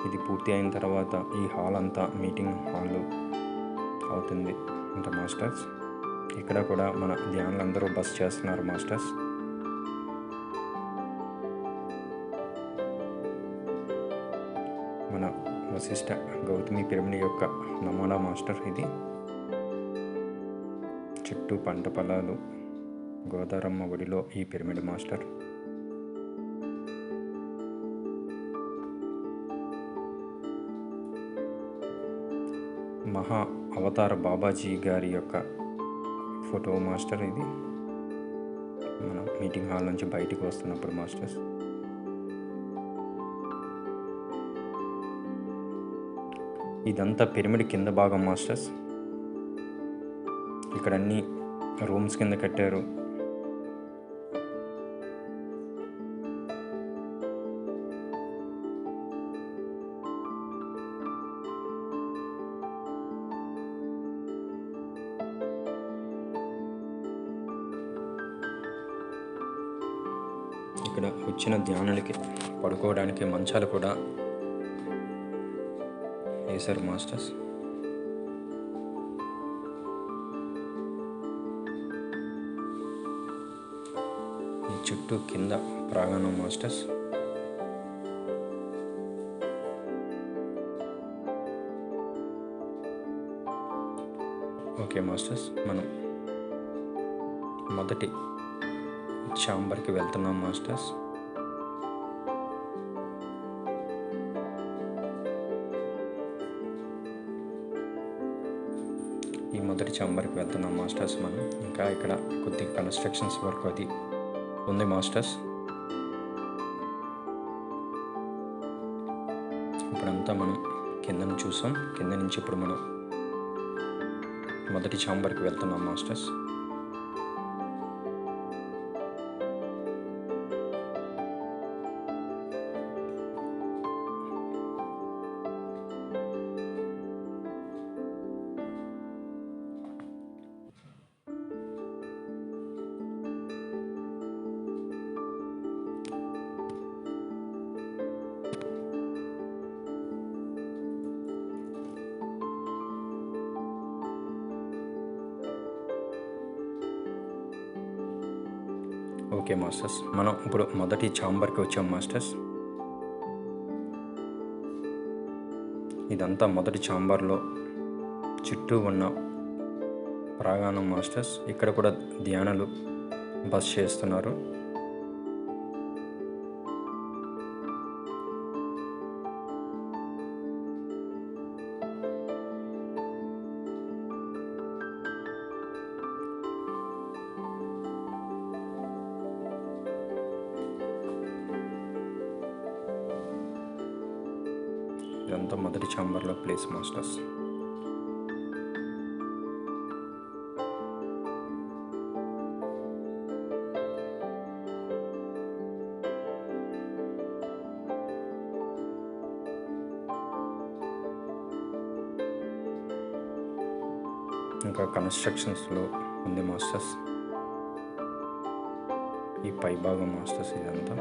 A: ఇది పూర్తి అయిన తర్వాత ఈ హాల్ అంతా మీటింగ్ హాల్ అవుతుంది అంట మాస్టర్స్. ఇక్కడ కూడా మన ధ్యానులందరూ బస్ చేస్తున్నారు మాస్టర్స్. మన వశిష్ఠ గౌతమి పిరమిడ్ యొక్క నమూనా మాస్టర్. ఇది చుట్టూ పంట పొలాలు, గోదారమ్మ ఒడిలో ఈ పిరమిడ్ మాస్టర్. మహా అవతార బాబాజీ గారి యొక్క ఫోటో మాస్టర్. ఇది మనం మీటింగ్ హాల్ నుంచి బయటికి వస్తున్నప్పుడు మాస్టర్స్. ఇదంతా పిరమిడ్ కింద భాగం మాస్టర్స్. ఇక్కడ అన్ని రూమ్స్ కింద కట్టారు. ఇక్కడ వచ్చిన ధ్యానులకి పడుకోవడానికి మంచాలు కూడా వేశారు మాస్టర్స్. ఈ చుట్టూ కింద ప్రాంగణం మాస్టర్స్. ఓకే మాస్టర్స్, మనం మొదటి ఛాంబర్కి వెళ్తున్నాం మాస్టర్స్. ఈ మొదటి ఛాంబర్కి వెళ్తున్నాం మాస్టర్స్. మనం ఇంకా ఇక్కడ కొద్దిగా కన్స్ట్రక్షన్స్ వర్క్ అది ఉంది మాస్టర్స్. ఇప్పుడంతా మనం కిందను చూసాం. కింద నుంచి ఇప్పుడు మనం మొదటి ఛాంబర్కి వెళ్తున్నాం మాస్టర్స్. ఓకే మాస్టర్స్, మనం ఇప్పుడు మొదటి ఛాంబర్కి వచ్చాం మాస్టర్స్. ఇదంతా మొదటి ఛాంబర్లో చుట్టూ ఉన్న ప్రాంగణం మాస్టర్స్. ఇక్కడ కూడా ధ్యానులు బస్ చేస్తున్నారు. ఇదంతా మొదటి ఛాంబర్లో ప్లేస్ మాస్టర్స్. ఇంకా కన్స్ట్రక్షన్స్లో ఉంది మాస్టర్స్. ఈ పై భాగం మాస్టర్స్ ఇదంతా.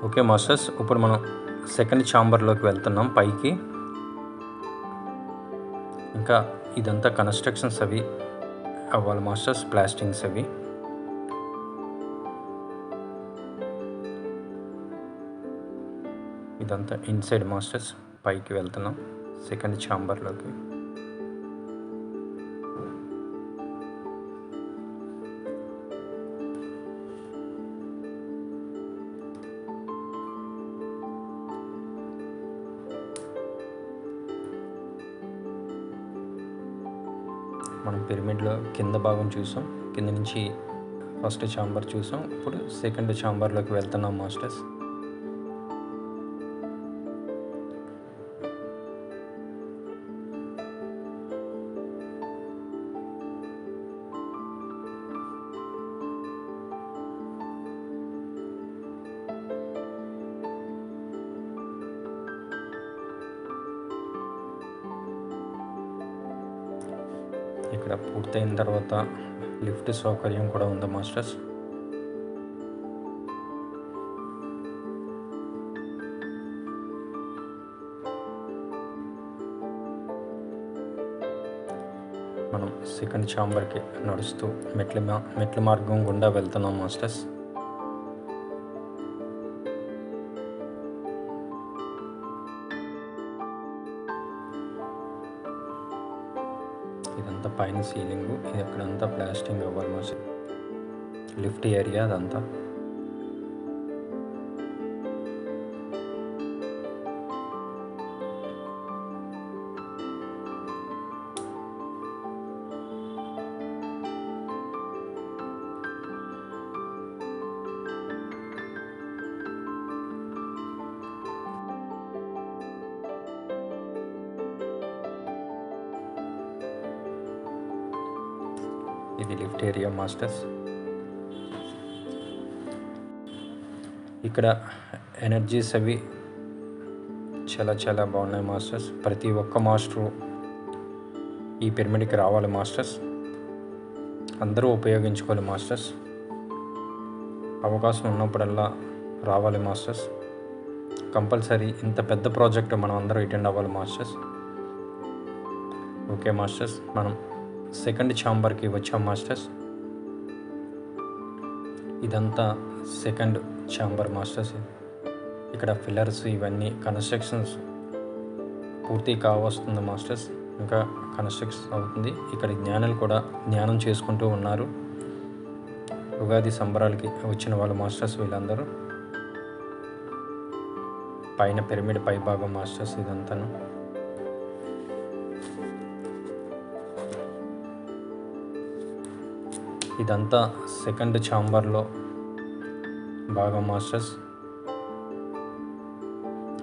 A: ఓకే మాస్టర్స్, ఇప్పుడు మనం సెకండ్ ఛాంబర్లోకి వెళ్తున్నాం పైకి. ఇంకా ఇదంతా కన్స్ట్రక్షన్స్ అవి అవ్వాలి మాస్టర్స్, ప్లాస్టింగ్స్ అవి. ఇదంతా ఇన్సైడ్ మాస్టర్స్, పైకి వెళ్తున్నాం సెకండ్ ఛాంబర్లోకి. మనం పిరమిడ్లో కింద భాగం చూసాం, కింద నుంచి ఫస్ట్ ఛాంబర్ చూసాం, ఇప్పుడు సెకండ్ ఛాంబర్లోకి వెళ్తున్నాం మాస్టర్స్. ఇక్కడ పూర్తయిన తర్వాత లిఫ్ట్ సౌకర్యం కూడా ఉంది మాస్టర్స్. మనం సెకండ్ ఛాంబర్కి నడుస్తూ మెట్ల మార్గం గుండా వెళ్తున్నాం మాస్టర్స్. ఇదంతా పైన సీలింగు, ఇది అక్కడంతా ప్లాస్టింగ్ అవ్వాలి మాస్టర్. లిఫ్ట్ ఏరియా అదంతా. ఇది లిఫ్ట్ ఏరియా మాస్టర్స్. ఇక్కడ ఎనర్జీస్ అవి చాలా బాగున్నాయి మాస్టర్స్. ప్రతి ఒక్క మాస్టరు ఈ పిరమిడ్కి రావాలి మాస్టర్స్, అందరూ ఉపయోగించుకోవాలి మాస్టర్స్. అవకాశం ఉన్నప్పుడల్లా రావాలి మాస్టర్స్. కంపల్సరీ ఇంత పెద్ద ప్రాజెక్ట్ మనం అందరూ అటెండ్ అవ్వాలి మాస్టర్స్. ఓకే మాస్టర్స్, మనం సెకండ్ ఛాంబర్కి వచ్చాం మాస్టర్స్. ఇదంతా సెకండ్ ఛాంబర్ మాస్టర్స్. ఇక్కడ ఫిల్లర్స్ ఇవన్నీ కన్స్ట్రక్షన్స్ పూర్తి కావస్తుంది మాస్టర్స్, ఇంకా కన్స్ట్రక్షన్ అవుతుంది. ఇక్కడ జ్ఞానులు కూడా ధ్యానం చేసుకుంటూ ఉన్నారు. ఉగాది సంబరాలకి వచ్చిన వాళ్ళు మాస్టర్స్ వీళ్ళందరూ. పైన పిరమిడ్ పై భాగం మాస్టర్స్ ఇదంతాను. ఇదంతా సెకండ్ ఛాంబర్లో భాగం మాస్టర్స్.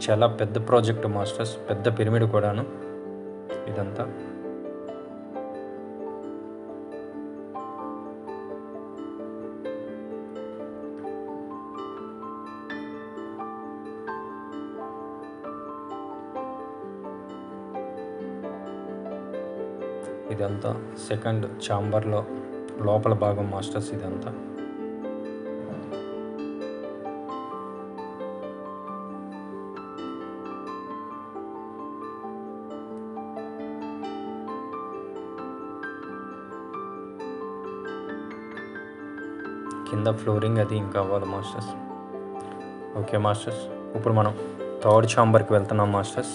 A: చాలా పెద్ద ప్రాజెక్ట్ మాస్టర్స్, పెద్ద పిరమిడ్ కూడాను ఇదంతా. ఇదంతా సెకండ్ ఛాంబర్లో లోపల భాగం మాస్టర్స్ ఇదంతా. కింద ఫ్లోరింగ్ అది ఇంకా అవ్వాలి మాస్టర్స్. ఓకే మాస్టర్స్, ఇప్పుడు మనం థర్డ్ ఛాంబర్కి వెళ్తున్నాం మాస్టర్స్.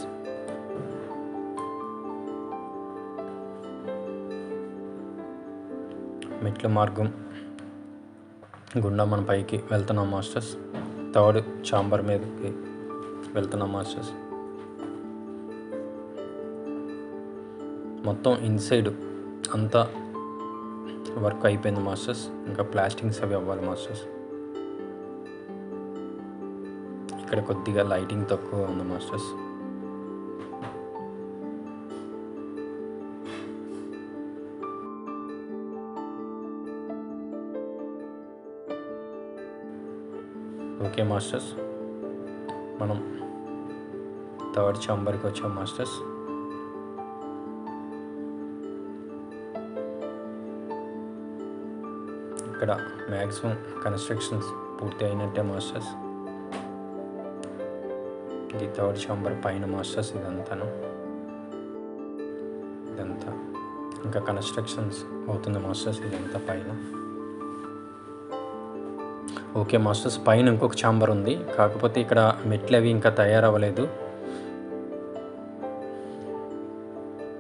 A: మెట్ల మార్గం గుండా మనం పైకి వెళ్తున్నాం మాస్టర్స్. థర్డ్ ఛాంబర్ మీదకి వెళ్తున్నాం మాస్టర్స్. మొత్తం ఇన్సైడ్ అంతా వర్క్ అయిపోయింది మాస్టర్స్, ఇంకా ప్లాస్టింగ్స్ అవి అవ్వాలి మాస్టర్స్. ఇక్కడ కొద్దిగా లైటింగ్ తక్కువ ఉంది మాస్టర్స్. ఓకే మాస్టర్స్, మనం థర్డ్ ఛాంబర్కి వచ్చాం మాస్టర్స్. ఇక్కడ మ్యాక్సిమం కన్స్ట్రక్షన్స్ పూర్తి అయినట్టే మాస్టర్స్. ఇది థర్డ్ ఛాంబర్ పైన మాస్టర్స్. ఇదంతా ఇంకా కన్స్ట్రక్షన్స్ అవుతుంది మాస్టర్స్. ఇదంతా పైన. ఓకే మాస్టర్స్, పైన ఇంకొక ఛాంబర్ ఉంది, కాకపోతే ఇక్కడ మెట్లు అవి ఇంకా తయారవ్వలేదు.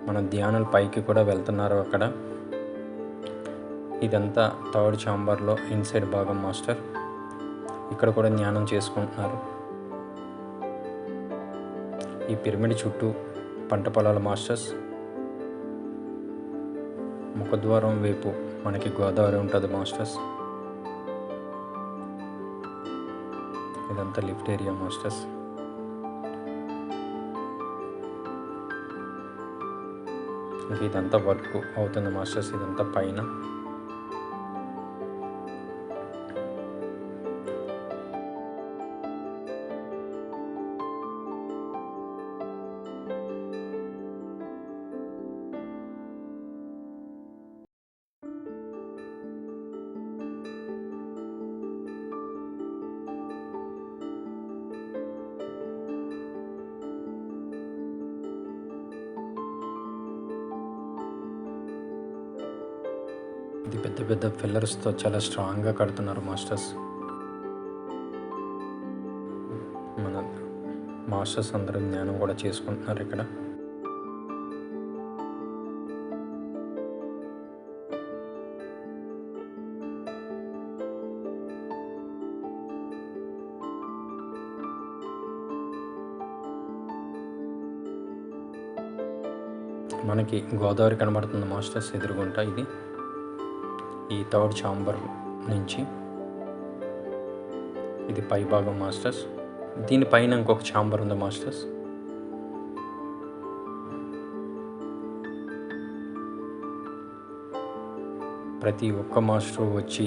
A: మన ధ్యానులు పైకి కూడా వెళ్తున్నారు అక్కడ. ఇదంతా థర్డ్ ఛాంబర్లో ఇన్సైడ్ భాగం మాస్టర్. ఇక్కడ కూడా ధ్యానం చేసుకుంటున్నారు. ఈ పిరమిడ్ చుట్టూ పంట పొలాల మాస్టర్స్. ముఖద్వారం వైపు మనకి గోదావరి ఉంటుంది మాస్టర్స్. ఇదంతా లిఫ్ట్ ఏరియా మాస్టర్స్. ఇంకా ఇదంతా వర్క్ అవుతుంది మాస్టర్స్. ఇదంతా పైన. ఇది పెద్ద పెద్ద పిల్లర్స్తో చాలా స్ట్రాంగ్గా కడుతున్నారు మాస్టర్స్. మన మాస్టర్స్ అందరూ జ్ఞానం కూడా చేసుకుంటున్నారు ఇక్కడ. మనకి గోదావరి కనబడుతుంది మాస్టర్స్ ఎదురుగుంటా. ఇది ఈ థర్డ్ ఛాంబర్ నుంచి ఇది పై భాగం మాస్టర్స్. దీనిపైన ఇంకొక ఛాంబర్ ఉంది మాస్టర్స్. ప్రతి ఒక్క మాస్టర్ వచ్చి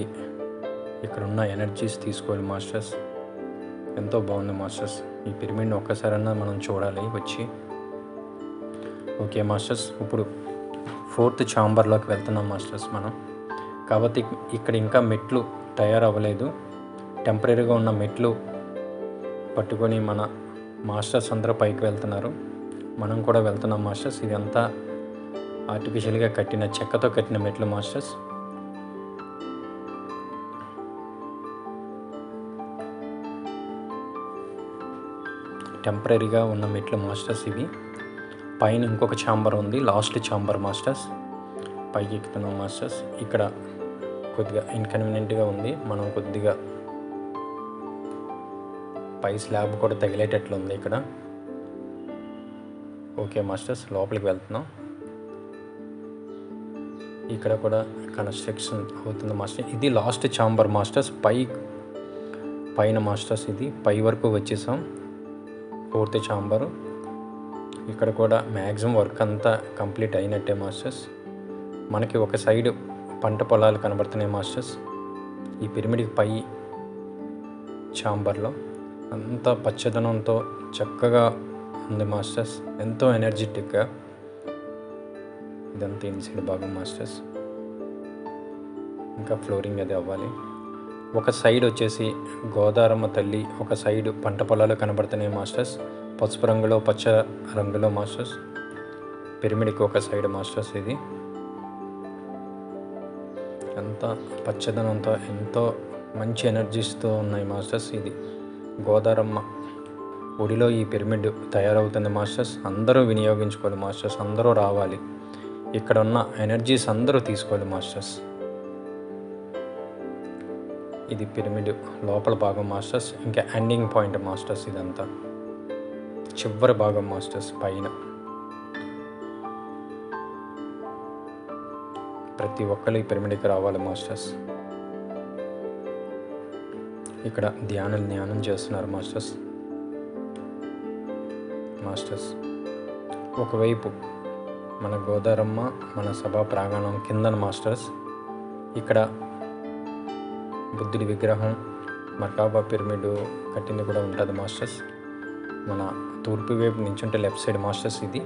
A: ఇక్కడ ఉన్న ఎనర్జీస్ తీసుకోవాలి మాస్టర్స్. ఎంతో బాగుంది మాస్టర్స్. ఈ పిరమిడ్ని ఒక్కసారన్నా మనం చూడాలి వచ్చి. ఓకే మాస్టర్స్, ఇప్పుడు ఫోర్త్ ఛాంబర్లోకి వెళ్తున్నాం మాస్టర్స్ మనం. కాబట్టి ఇక్కడ ఇంకా మెట్లు తయారవ్వలేదు. టెంపరీగా ఉన్న మెట్లు పట్టుకొని మన మాస్టర్స్ అందరూ పైకి వెళ్తున్నారు. మనం కూడా వెళ్తున్నాం మాస్టర్స్. ఇదంతా ఆర్టిఫిషియల్గా కట్టిన చెక్కతో కట్టిన మెట్లు మాస్టర్స్. టెంపరీగా ఉన్న మెట్లు మాస్టర్స్ ఇవి. పైన ఇంకొక ఛాంబర్ ఉంది, లాస్ట్ ఛాంబర్ మాస్టర్స్. పైకి ఎక్కుతున్నాం మాస్టర్స్. ఇక్కడ కొద్దిగా ఇన్కన్వీనియంట్గా ఉంది. మనం కొద్దిగా పై స్లాబ్ కూడా తగిలేటట్లు ఉంది ఇక్కడ. ఓకే మాస్టర్స్, లోపలికి వెళ్తున్నాం. ఇక్కడ కూడా కన్స్ట్రక్షన్ అవుతుంది మాస్టర్. ఇది లాస్ట్ ఛాంబర్ మాస్టర్స్. పైన మాస్టర్స్ ఇది పై వరకు వచ్చేసాం. Fourth chamber. ఇక్కడ కూడా మ్యాక్సిమం వర్క్ అంతా కంప్లీట్ అయినట్టే మాస్టర్స్. మనకి ఒక సైడ్ పంట పొలాలు కనబడుతున్నాయి మాస్టర్స్. ఈ పిరమిడ్కి పై ఛాంబర్లో అంతా పచ్చదనంతో చక్కగా ఉంది మాస్టర్స్. ఎంతో ఎనర్జెటిక్గా. ఇదంతా ఇన్సైడ్ భాగం మాస్టర్స్. ఇంకా ఫ్లోరింగ్ అది అవ్వాలి. ఒక సైడ్ వచ్చేసి గోదారమ్మ తల్లి, ఒక సైడ్ పంట పొలాలు కనబడుతున్నాయి మాస్టర్స్. పసుపు రంగులో పచ్చ రంగులో మాస్టర్స్. పిరమిడ్కి ఒక సైడ్ మాస్టర్స్. ఇది అంతా పచ్చదనంతో ఎంతో మంచి ఎనర్జీస్తో ఉన్నాయి మాస్టర్స్. ఇది గోదారమ్మ ఒడిలో ఈ పిరమిడ్ తయారవుతుంది మాస్టర్స్. అందరూ వినియోగించుకోవాలి మాస్టర్స్. అందరూ రావాలి. ఇక్కడ ఉన్న ఎనర్జీస్ అందరూ తీసుకోవాలి మాస్టర్స్. ఇది పిరమిడ్ లోపల భాగం మాస్టర్స్. ఇంకా ఎండింగ్ పాయింట్ మాస్టర్స్. ఇదంతా చివరి భాగం మాస్టర్స్. పైన ప్రతి ఒక్కరు ఈ పిరమిడ్కి రావాలి మాస్టర్స్. ఇక్కడ ధ్యానం చేస్తున్నారు మాస్టర్స్. ఒకవైపు మన గోదారమ్మ, మన సభా ప్రాంగణం కిందన మాస్టర్స్. ఇక్కడ బుద్ధుడి విగ్రహం, మర్కాబా పిరమిడ్ కట్టింది కూడా ఉంటుంది మాస్టర్స్. మన తూర్పు వైపు నించుంటే లెఫ్ట్ సైడ్ మాస్టర్స్. ఇది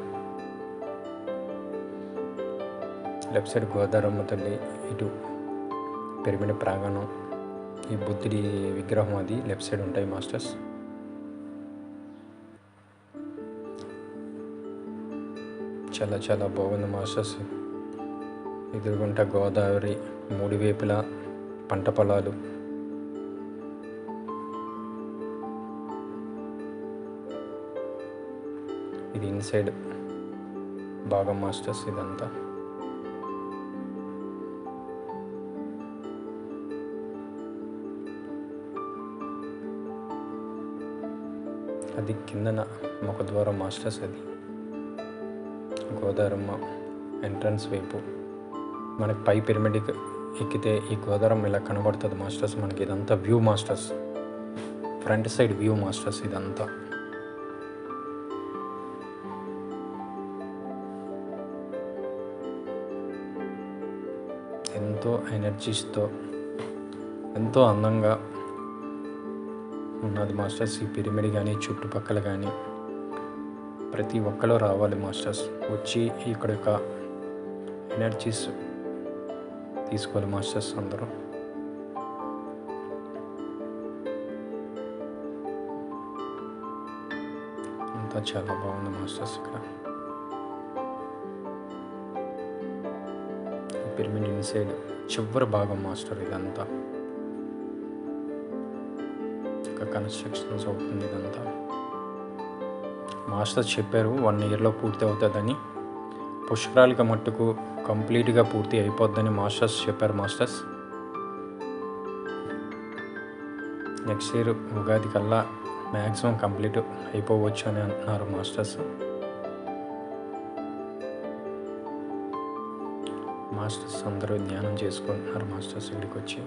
A: లెఫ్ట్ సైడ్ గోదారమ్మ తల్లి, ఇటు పిరమిడ్ ప్రాంగణం, ఈ బుద్ధుడి విగ్రహం అది లెఫ్ట్ సైడ్ ఉంటాయి మాస్టర్స్. చాలా చాలా బాగుంది మాస్టర్స్. ఎదురుగుంట గోదావరి, మూడు వైపులా పంట పొలాలు. ఇది ఇన్సైడ్ భాగం మాస్టర్స్. ఇదంతా అది కిందన ముఖద్వారం మాస్టర్స్. అది గోదావరమ్మ ఎంట్రన్స్ వైపు. మనకి పై పిరమిడ్కి ఎక్కితే ఈ గోదావరం ఇలా కనబడుతుంది మాస్టర్స్. మనకి ఇదంతా view masters, front side view masters. ఇదంతా ఎంతో ఎనర్జీస్తో ఎంతో అందంగా ఉన్నది మాస్టర్స్. ఈ పిరమిడ్ కానీ చుట్టుపక్కల కానీ ప్రతి ఒక్కరు రావాలి మాస్టర్స్. వచ్చి ఇక్కడ యొక్క ఎనర్జీస్ తీసుకోవాలి మాస్టర్స్ అందరూ. అంతా చాలా బాగుంది మాస్టర్స్. ఇక్కడ పిరమిడ్ ఇన్సైడ్ చివరి భాగం మాస్టర్. ఇదంతా ఇంకా కన్స్ట్రక్షన్స్ అవుతుంది. ఇదంతా మాస్టర్స్ చెప్పారు 1 yearలో పూర్తి అవుతుందని. పుష్కరాలకి మట్టుకు కంప్లీట్గా పూర్తి అయిపోద్దని మాస్టర్స్ చెప్పారు మాస్టర్స్. నెక్స్ట్ ఇయర్ ఉగాది కల్లా మ్యాక్సిమం కంప్లీట్ అయిపోవచ్చు అని అంటున్నారు మాస్టర్స్. మాస్టర్స్ అందరూ ధ్యానం చేసుకుంటున్నారు మాస్టర్స్ ఇక్కడికి వచ్చి.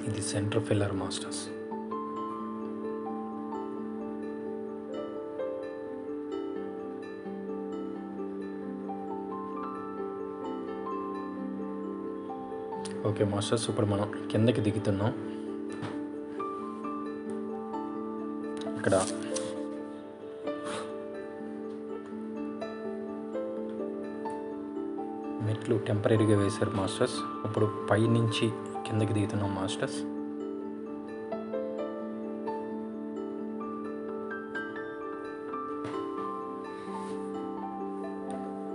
A: ఇది centre pillar masters. Okay masters, ఇప్పుడు మనం కిందకి దిగుతున్నాం. ఇక్కడ మెట్లు టెంపరీగా వేశారు మాస్టర్స్. ఇప్పుడు పై నుంచి కిందకి దిగుతున్నాం మాస్టర్స్.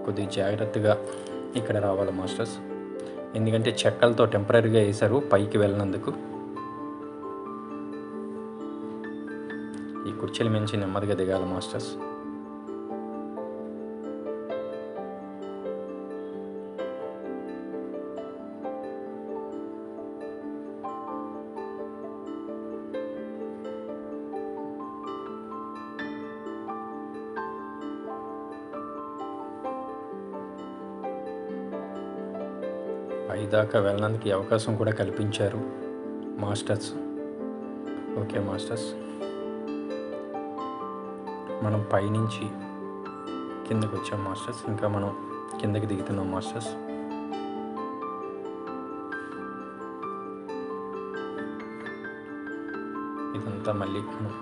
A: కొద్దిగా జాగ్రత్తగా ఇక్కడ రావాలి మాస్టర్స్, ఎందుకంటే చెక్కలతో టెంపరీగా వేశారు పైకి వెళ్ళినందుకు. ఈ కుర్చీల మించి నెమ్మదిగా దిగాలి మాస్టర్స్. పైదాకా వెళ్ళడానికి అవకాశం కూడా కల్పించారు మాస్టర్స్. ఓకే మాస్టర్స్, మనం పైనుంచి కిందకి వచ్చాం మాస్టర్స్. ఇంకా మనం కిందకి దిగుతున్నాం మాస్టర్స్. ఇదంతా మళ్ళీ మనం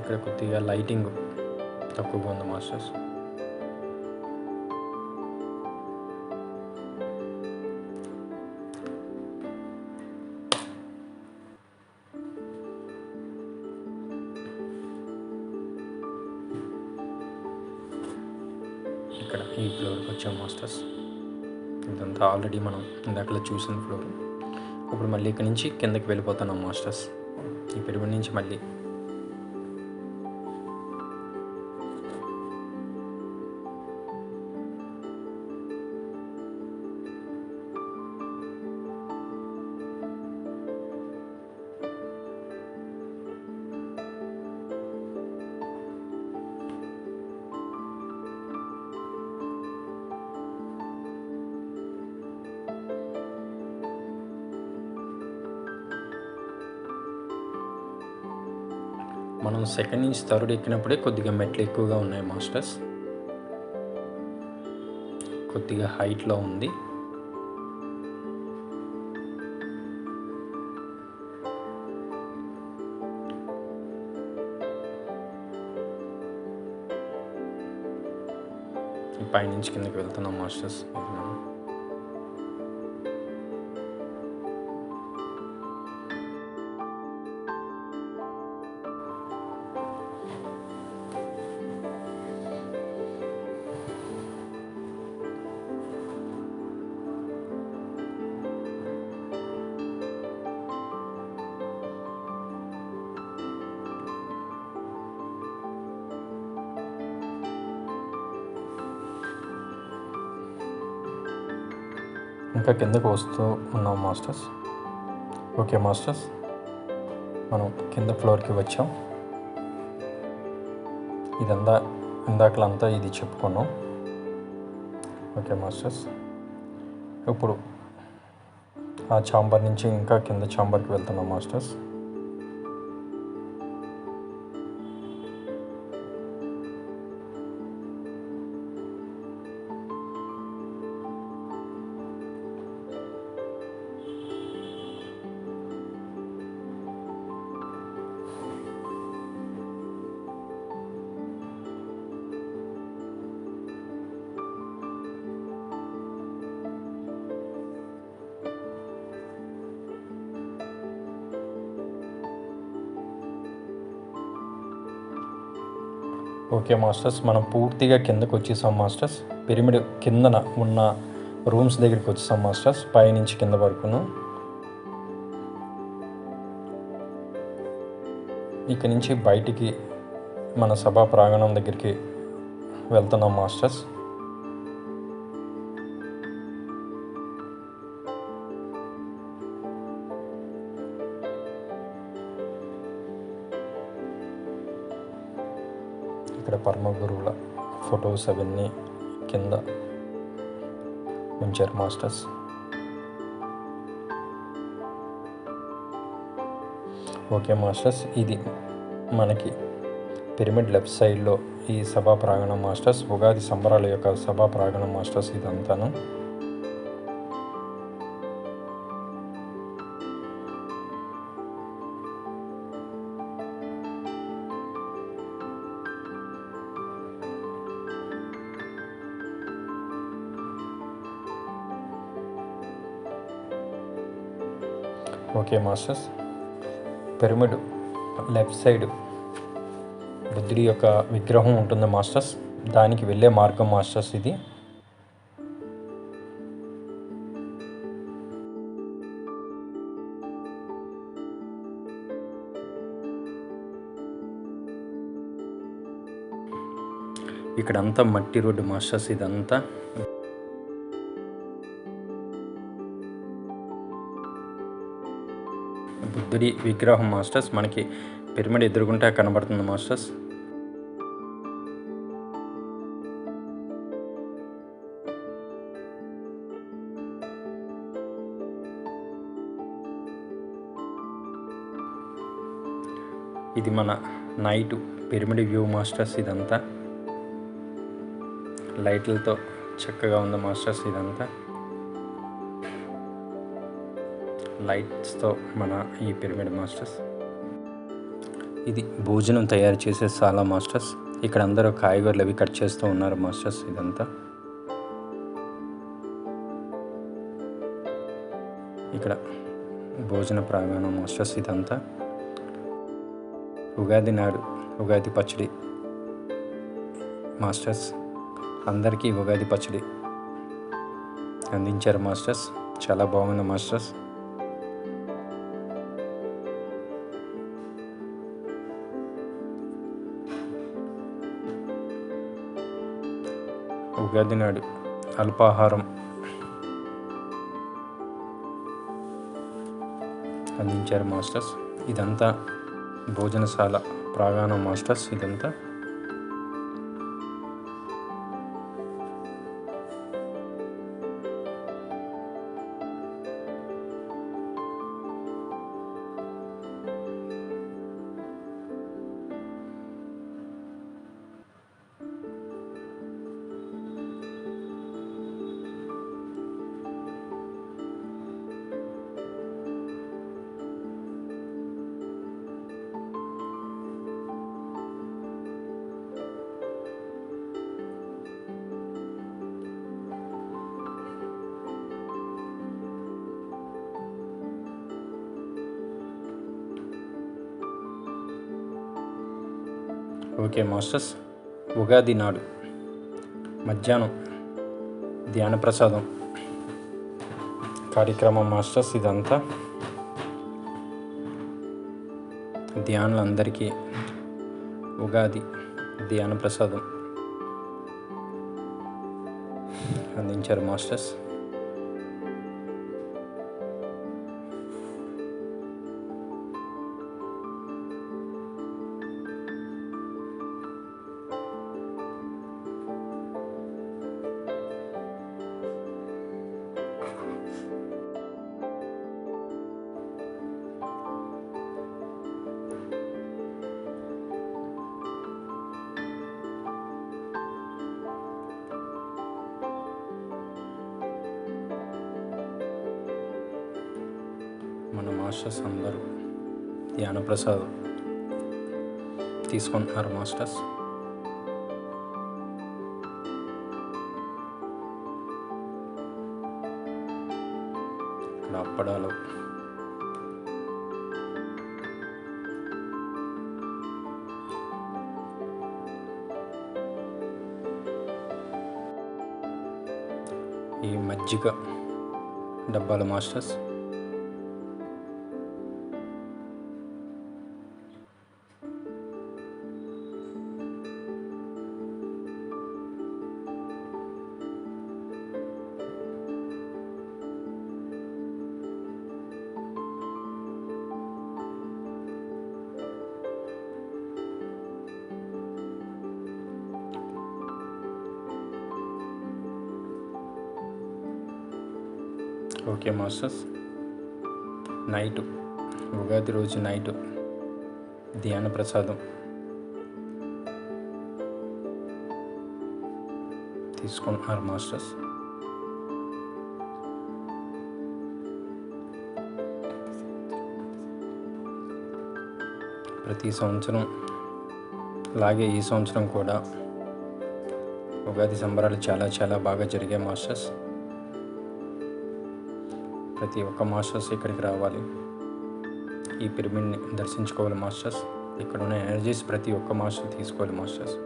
A: ఇక్కడ కొద్దిగా లైటింగ్ తక్కువగా ఉంది మాస్టర్స్. ఇక్కడ ఈ ఫ్లోర్కి వచ్చాం మాస్టర్స్. ఇదంతా ఆల్రెడీ మనం ఇందాకలా చూసిన ఫ్లోర్. ఇప్పుడు మళ్ళీ ఇక్కడ నుంచి కిందకి వెళ్ళిపోతున్నాం మాస్టర్స్. ఈ పిరమిడ్ నుంచి మళ్ళీ మనం సెకండ్ నుంచి థర్డ్ ఎక్కినప్పుడే కొద్దిగా మెట్లు ఎక్కువగా ఉన్నాయి మాస్టర్స్. కొద్దిగా హైట్లో ఉంది. పైనుంచి కిందకి వెళ్తున్నాం మాస్టర్స్. ఇంకా కిందకు వస్తూ ఉన్నాం మాస్టర్స్. ఓకే మాస్టర్స్, మనం కింద ఫ్లోర్కి వచ్చాం. ఇదంతా ఇందాకలంతా ఇది చెప్పుకున్నాం. ఓకే మాస్టర్స్, ఇప్పుడు ఆ ఛాంబర్ నుంచి ఇంకా కింద ఛాంబర్కి వెళ్తున్నాం మాస్టర్స్. ఓకే మాస్టర్స్, మనం పూర్తిగా కిందకు వచ్చేసాం మాస్టర్స్. పిరమిడ్ కిందన ఉన్న రూమ్స్ దగ్గరికి వచ్చేసాం మాస్టర్స్, పైనుంచి కింద వరకును. ఇక నుంచి బయటికి మన సభా ప్రాంగణం దగ్గరికి వెళ్తున్నాం మాస్టర్స్. ఇక్కడ పరమ గురువుల ఫొటోస్ అవన్నీ కింద ఉంచారు మాస్టర్స్. ఓకే మాస్టర్స్, ఇది మనకి పిరమిడ్ లెఫ్ట్ సైడ్లో ఈ సభా ప్రాంగణం మాస్టర్స్. ఉగాది సంబరాల యొక్క సభా ప్రాంగణం మాస్టర్స్ ఇదంతాను. Okay masters, pyramid left side బుద్ధుడి యొక్క విగ్రహం ఉంటుంది మాస్టర్స్. దానికి వెళ్ళే మార్గం మాస్టర్స్ ఇది. ఇక్కడంతా మట్టి రోడ్డు మాస్టర్స్. ఇదంతా బుద్ధుడి విగ్రహం మాస్టర్స్ మనకి పిరమిడ్ ఎదురుగుంటా కనబడుతుంది మాస్టర్స్. ఇది మన నైట్ పిరమిడ్ వ్యూ మాస్టర్స్. ఇదంతా లైట్లతో చక్కగా ఉంది మాస్టర్స్. ఇదంతా లైట్స్తో మన ఈ పిరమిడ్ మాస్టర్స్. ఇది భోజనం తయారు చేసే సాలా మాస్టర్స్. ఇక్కడ అందరూ కాయగూరలు అవి కట్ చేస్తూ ఉన్నారు మాస్టర్స్. ఇదంతా ఇక్కడ భోజన ప్రాంగణం మాస్టర్స్. ఇదంతా ఉగాది నాడు ఉగాది పచ్చడి మాస్టర్స్. అందరికీ ఉగాది పచ్చడి అందించారు మాస్టర్స్. చాలా బాగుంది మాస్టర్స్. ఉగాది నాడు అల్పాహారం అందించారు మాస్టర్స్. ఇదంతా భోజనశాల ప్రాంగణం మాస్టర్స్. ఇదంతా ఓకే మాస్టర్స్, ఉగాది నాడు మధ్యాహ్నం ధ్యాన ప్రసాదం కార్యక్రమం మాస్టర్స్. ఇదంతా ధ్యానులందరికీ ఉగాది ధ్యాన ప్రసాదం అందించారు మాస్టర్స్. మన మాస్టర్స్ అందరూ ధ్యాన ప్రసాదం తీసుకుంటున్నారు మాస్టర్స్. ఇక్కడ అప్పడాలు, ఈ మజ్జిగ డబ్బాలు masters. Okay masters, night Ugadi రోజు నైటు ధ్యాన ప్రసాదం తీసుకుంటున్నారు మాస్టర్స్. ప్రతి సంవత్సరం అలాగే ఈ సంవత్సరం కూడా ఉగాది సంబరాలు చాలా చాలా బాగా జరిగాయి మాస్టర్స్. ప్రతి ఒక్క మాస్టర్స్ ఇక్కడికి రావాలి, ఈ పిరమిడ్ని దర్శించుకోవాలి మాస్టర్స్. ఇక్కడ ఉన్న ఎనర్జీస్ ప్రతి ఒక్క మాస్టర్ తీసుకోవాలి మాస్టర్స్.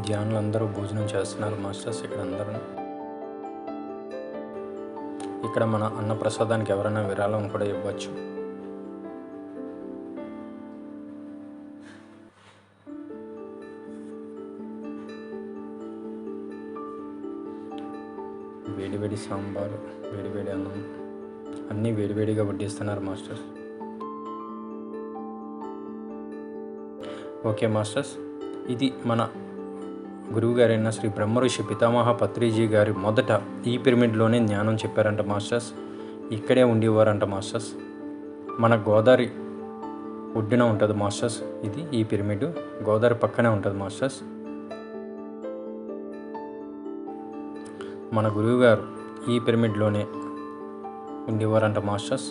A: ధ్యానులు అందరూ భోజనం చేస్తున్నారు మాస్టర్స్. ఇక్కడ మన అన్నప్రసాదానికి ఎవరైనా విరాళం కూడా ఇవ్వచ్చు. వేడివేడి సాంబారు, వేడివేడి అన్నం అన్నీ వేడివేడిగా వడ్డిస్తున్నారు మాస్టర్స్. ఓకే మాస్టర్స్, ఇది మన గురువు గారైన శ్రీ బ్రహ్మఋషి పితామహ పత్రిజీ గారి మొదట ఈ పిరమిడ్లోనే జ్ఞానం చెప్పారంట మాస్టర్స్. ఇక్కడే ఉండేవారంట మాస్టర్స్. మన గోదావరి ఒడ్డున ఉంటుంది మాస్టర్స్. ఇది ఈ పిరమిడ్ గోదావరి పక్కనే ఉంటుంది మాస్టర్స్. మన గురువు గారు ఈ పిరమిడ్లోనే ఉండేవారంట మాస్టర్స్.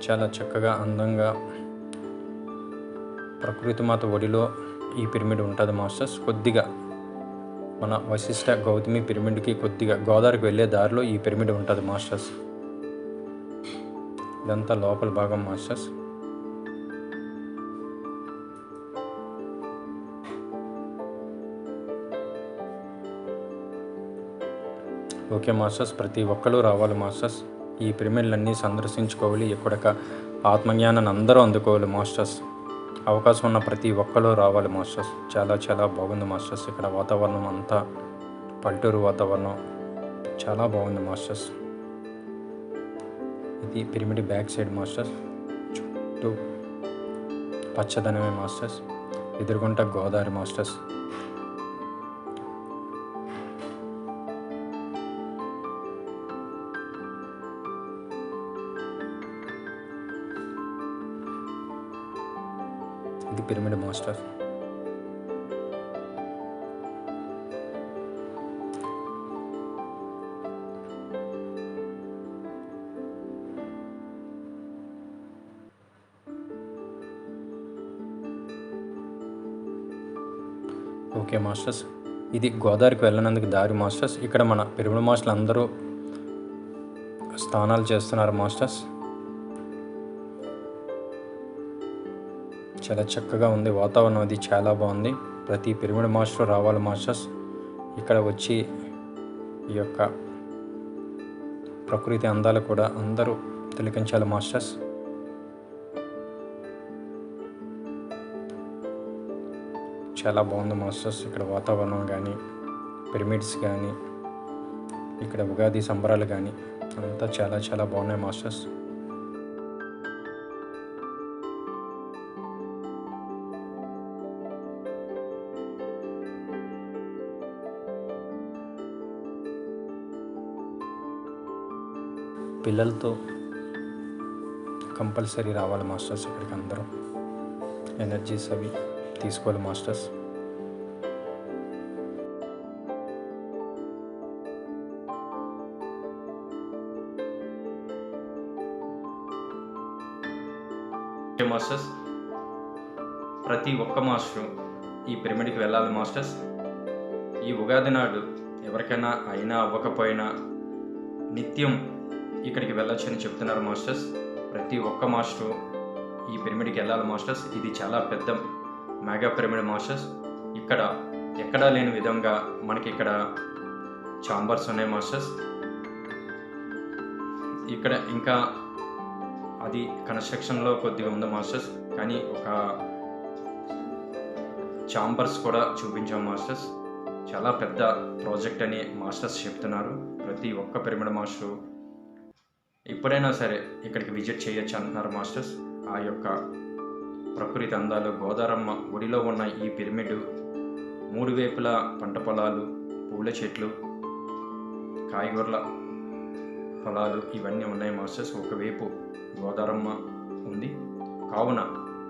A: చాలా చక్కగా అందంగా ప్రకృతి మాత ఒడిలో ఈ పిరమిడ్ ఉంటుంది మాస్టర్స్. కొద్దిగా మన వశిష్ఠ గౌతమి పిరమిడ్కి కొద్దిగా గోదావరికి వెళ్ళే దారిలో ఈ పిరమిడ్ ఉంటుంది మాస్టర్స్. ఇదంతా లోపల భాగం మాస్టర్స్. ఓకే మాస్టర్స్, ప్రతి ఒక్కరూ రావాలి మాస్టర్స్. ఈ పిరమిడ్లన్నీ సందర్శించుకోవాలి. ఇక్కడక ఆత్మజ్ఞానాన్ని అందరూ అందుకోవాలి మాస్టర్స్. అవకాశం ఉన్న ప్రతి ఒక్కరూ రావాలి మాస్టర్స్. చాలా చాలా బాగుంది మాస్టర్స్. ఇక్కడ వాతావరణం అంతా పల్లెటూరు వాతావరణం చాలా బాగుంది మాస్టర్స్. ఇది పిరమిడ్ బ్యాక్ సైడ్ మాస్టర్స్. చుట్టూ పచ్చదనమే మాస్టర్స్. ఎదురుగుంట గోదావరి మాస్టర్స్. ఇది పిరమిడ్ మాస్టర్. ఓకే మాస్టర్స్, ఇది గోదావరికి వెళ్ళినందుకు దారి మాస్టర్స్. ఇక్కడ మన పిరమిడ్ మాస్టర్లు అందరూ స్నానాలు చేస్తున్నారు మాస్టర్స్. చాలా చక్కగా ఉంది వాతావరణం, అది చాలా బాగుంది. ప్రతి పిరమిడ్ మాస్టర్ రావాలి మాస్టర్స్. ఇక్కడ వచ్చి ఈ యొక్క ప్రకృతి అందాలు కూడా అందరూ తిలకించాలి మాస్టర్స్. చాలా బాగుంది మాస్టర్స్. ఇక్కడ వాతావరణం కానీ, పిరమిడ్స్ కానీ, ఇక్కడ ఉగాది సంబరాలు కానీ అంతా చాలా చాలా బాగున్నాయి మాస్టర్స్. పిల్లలతో కంపల్సరీ రావాలి మాస్టర్స్. ఇక్కడికి అందరూ ఎనర్జీస్ అవి తీసుకోవాలి మాస్టర్స్. మాస్టర్స్, ప్రతి ఒక్క మాస్టరు ఈ పిరమిడ్కి వెళ్ళాలి మాస్టర్స్. ఈ ఉగాది నాడు ఎవరికైనా అయినా అవ్వకపోయినా నిత్యం ఇక్కడికి వెళ్ళొచ్చని చెప్తున్నారు మాస్టర్స్. ప్రతి ఒక్క మాస్టరు ఈ పిరమిడ్కి వెళ్ళాలి మాస్టర్స్. ఇది చాలా పెద్ద మెగా పిరమిడ్ మాస్టర్స్. ఇక్కడ ఎక్కడా లేని విధంగా మనకి ఇక్కడ ఛాంబర్స్ ఉన్నాయి మాస్టర్స్. ఇక్కడ ఇంకా అది కన్స్ట్రక్షన్లో కొద్దిగా ఉంది మాస్టర్స్, కానీ ఒక ఛాంబర్స్ కూడా చూపించాం మాస్టర్స్. చాలా పెద్ద ప్రాజెక్ట్ అని మాస్టర్స్ చెప్తున్నారు. ప్రతి ఒక్క పిరమిడ్ మాస్టరు ఎప్పుడైనా సరే ఇక్కడికి విజిట్ చేయొచ్చు అంటున్నారు మాస్టర్స్. ఆ యొక్క ప్రకృతి అందాలు, గోదారమ్మ ఒడిలో ఉన్న ఈ పిరమిడ్ 3 వైపులా పంట పొలాలు, పూల చెట్లు, కాయగూరల పొలాలు ఇవన్నీ ఉన్నాయి మాస్టర్స్. ఒకవైపు గోదారమ్మ ఉంది. కావున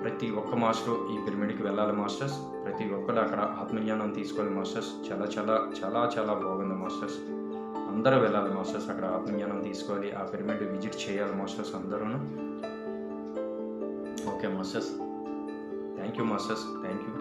A: ప్రతి ఒక్క మాస్టరు ఈ పిరమిడ్కి వెళ్ళాలి మాస్టర్స్. ప్రతి ఒక్కరు అక్కడ ఆత్మజ్ఞానం తీసుకోవాలి మాస్టర్స్. చాలా చాలా చాలా చాలా బాగుంది మాస్టర్స్. అందరూ వెళ్ళాలి మాస్టర్స్. అక్కడ ఆత్మజ్ఞానం తీసుకోవాలి, ఆ పిరమిడ్ విజిట్ చేయాలి మాస్టర్స్ అందరూ. Okay masters, thank you masters, thank you.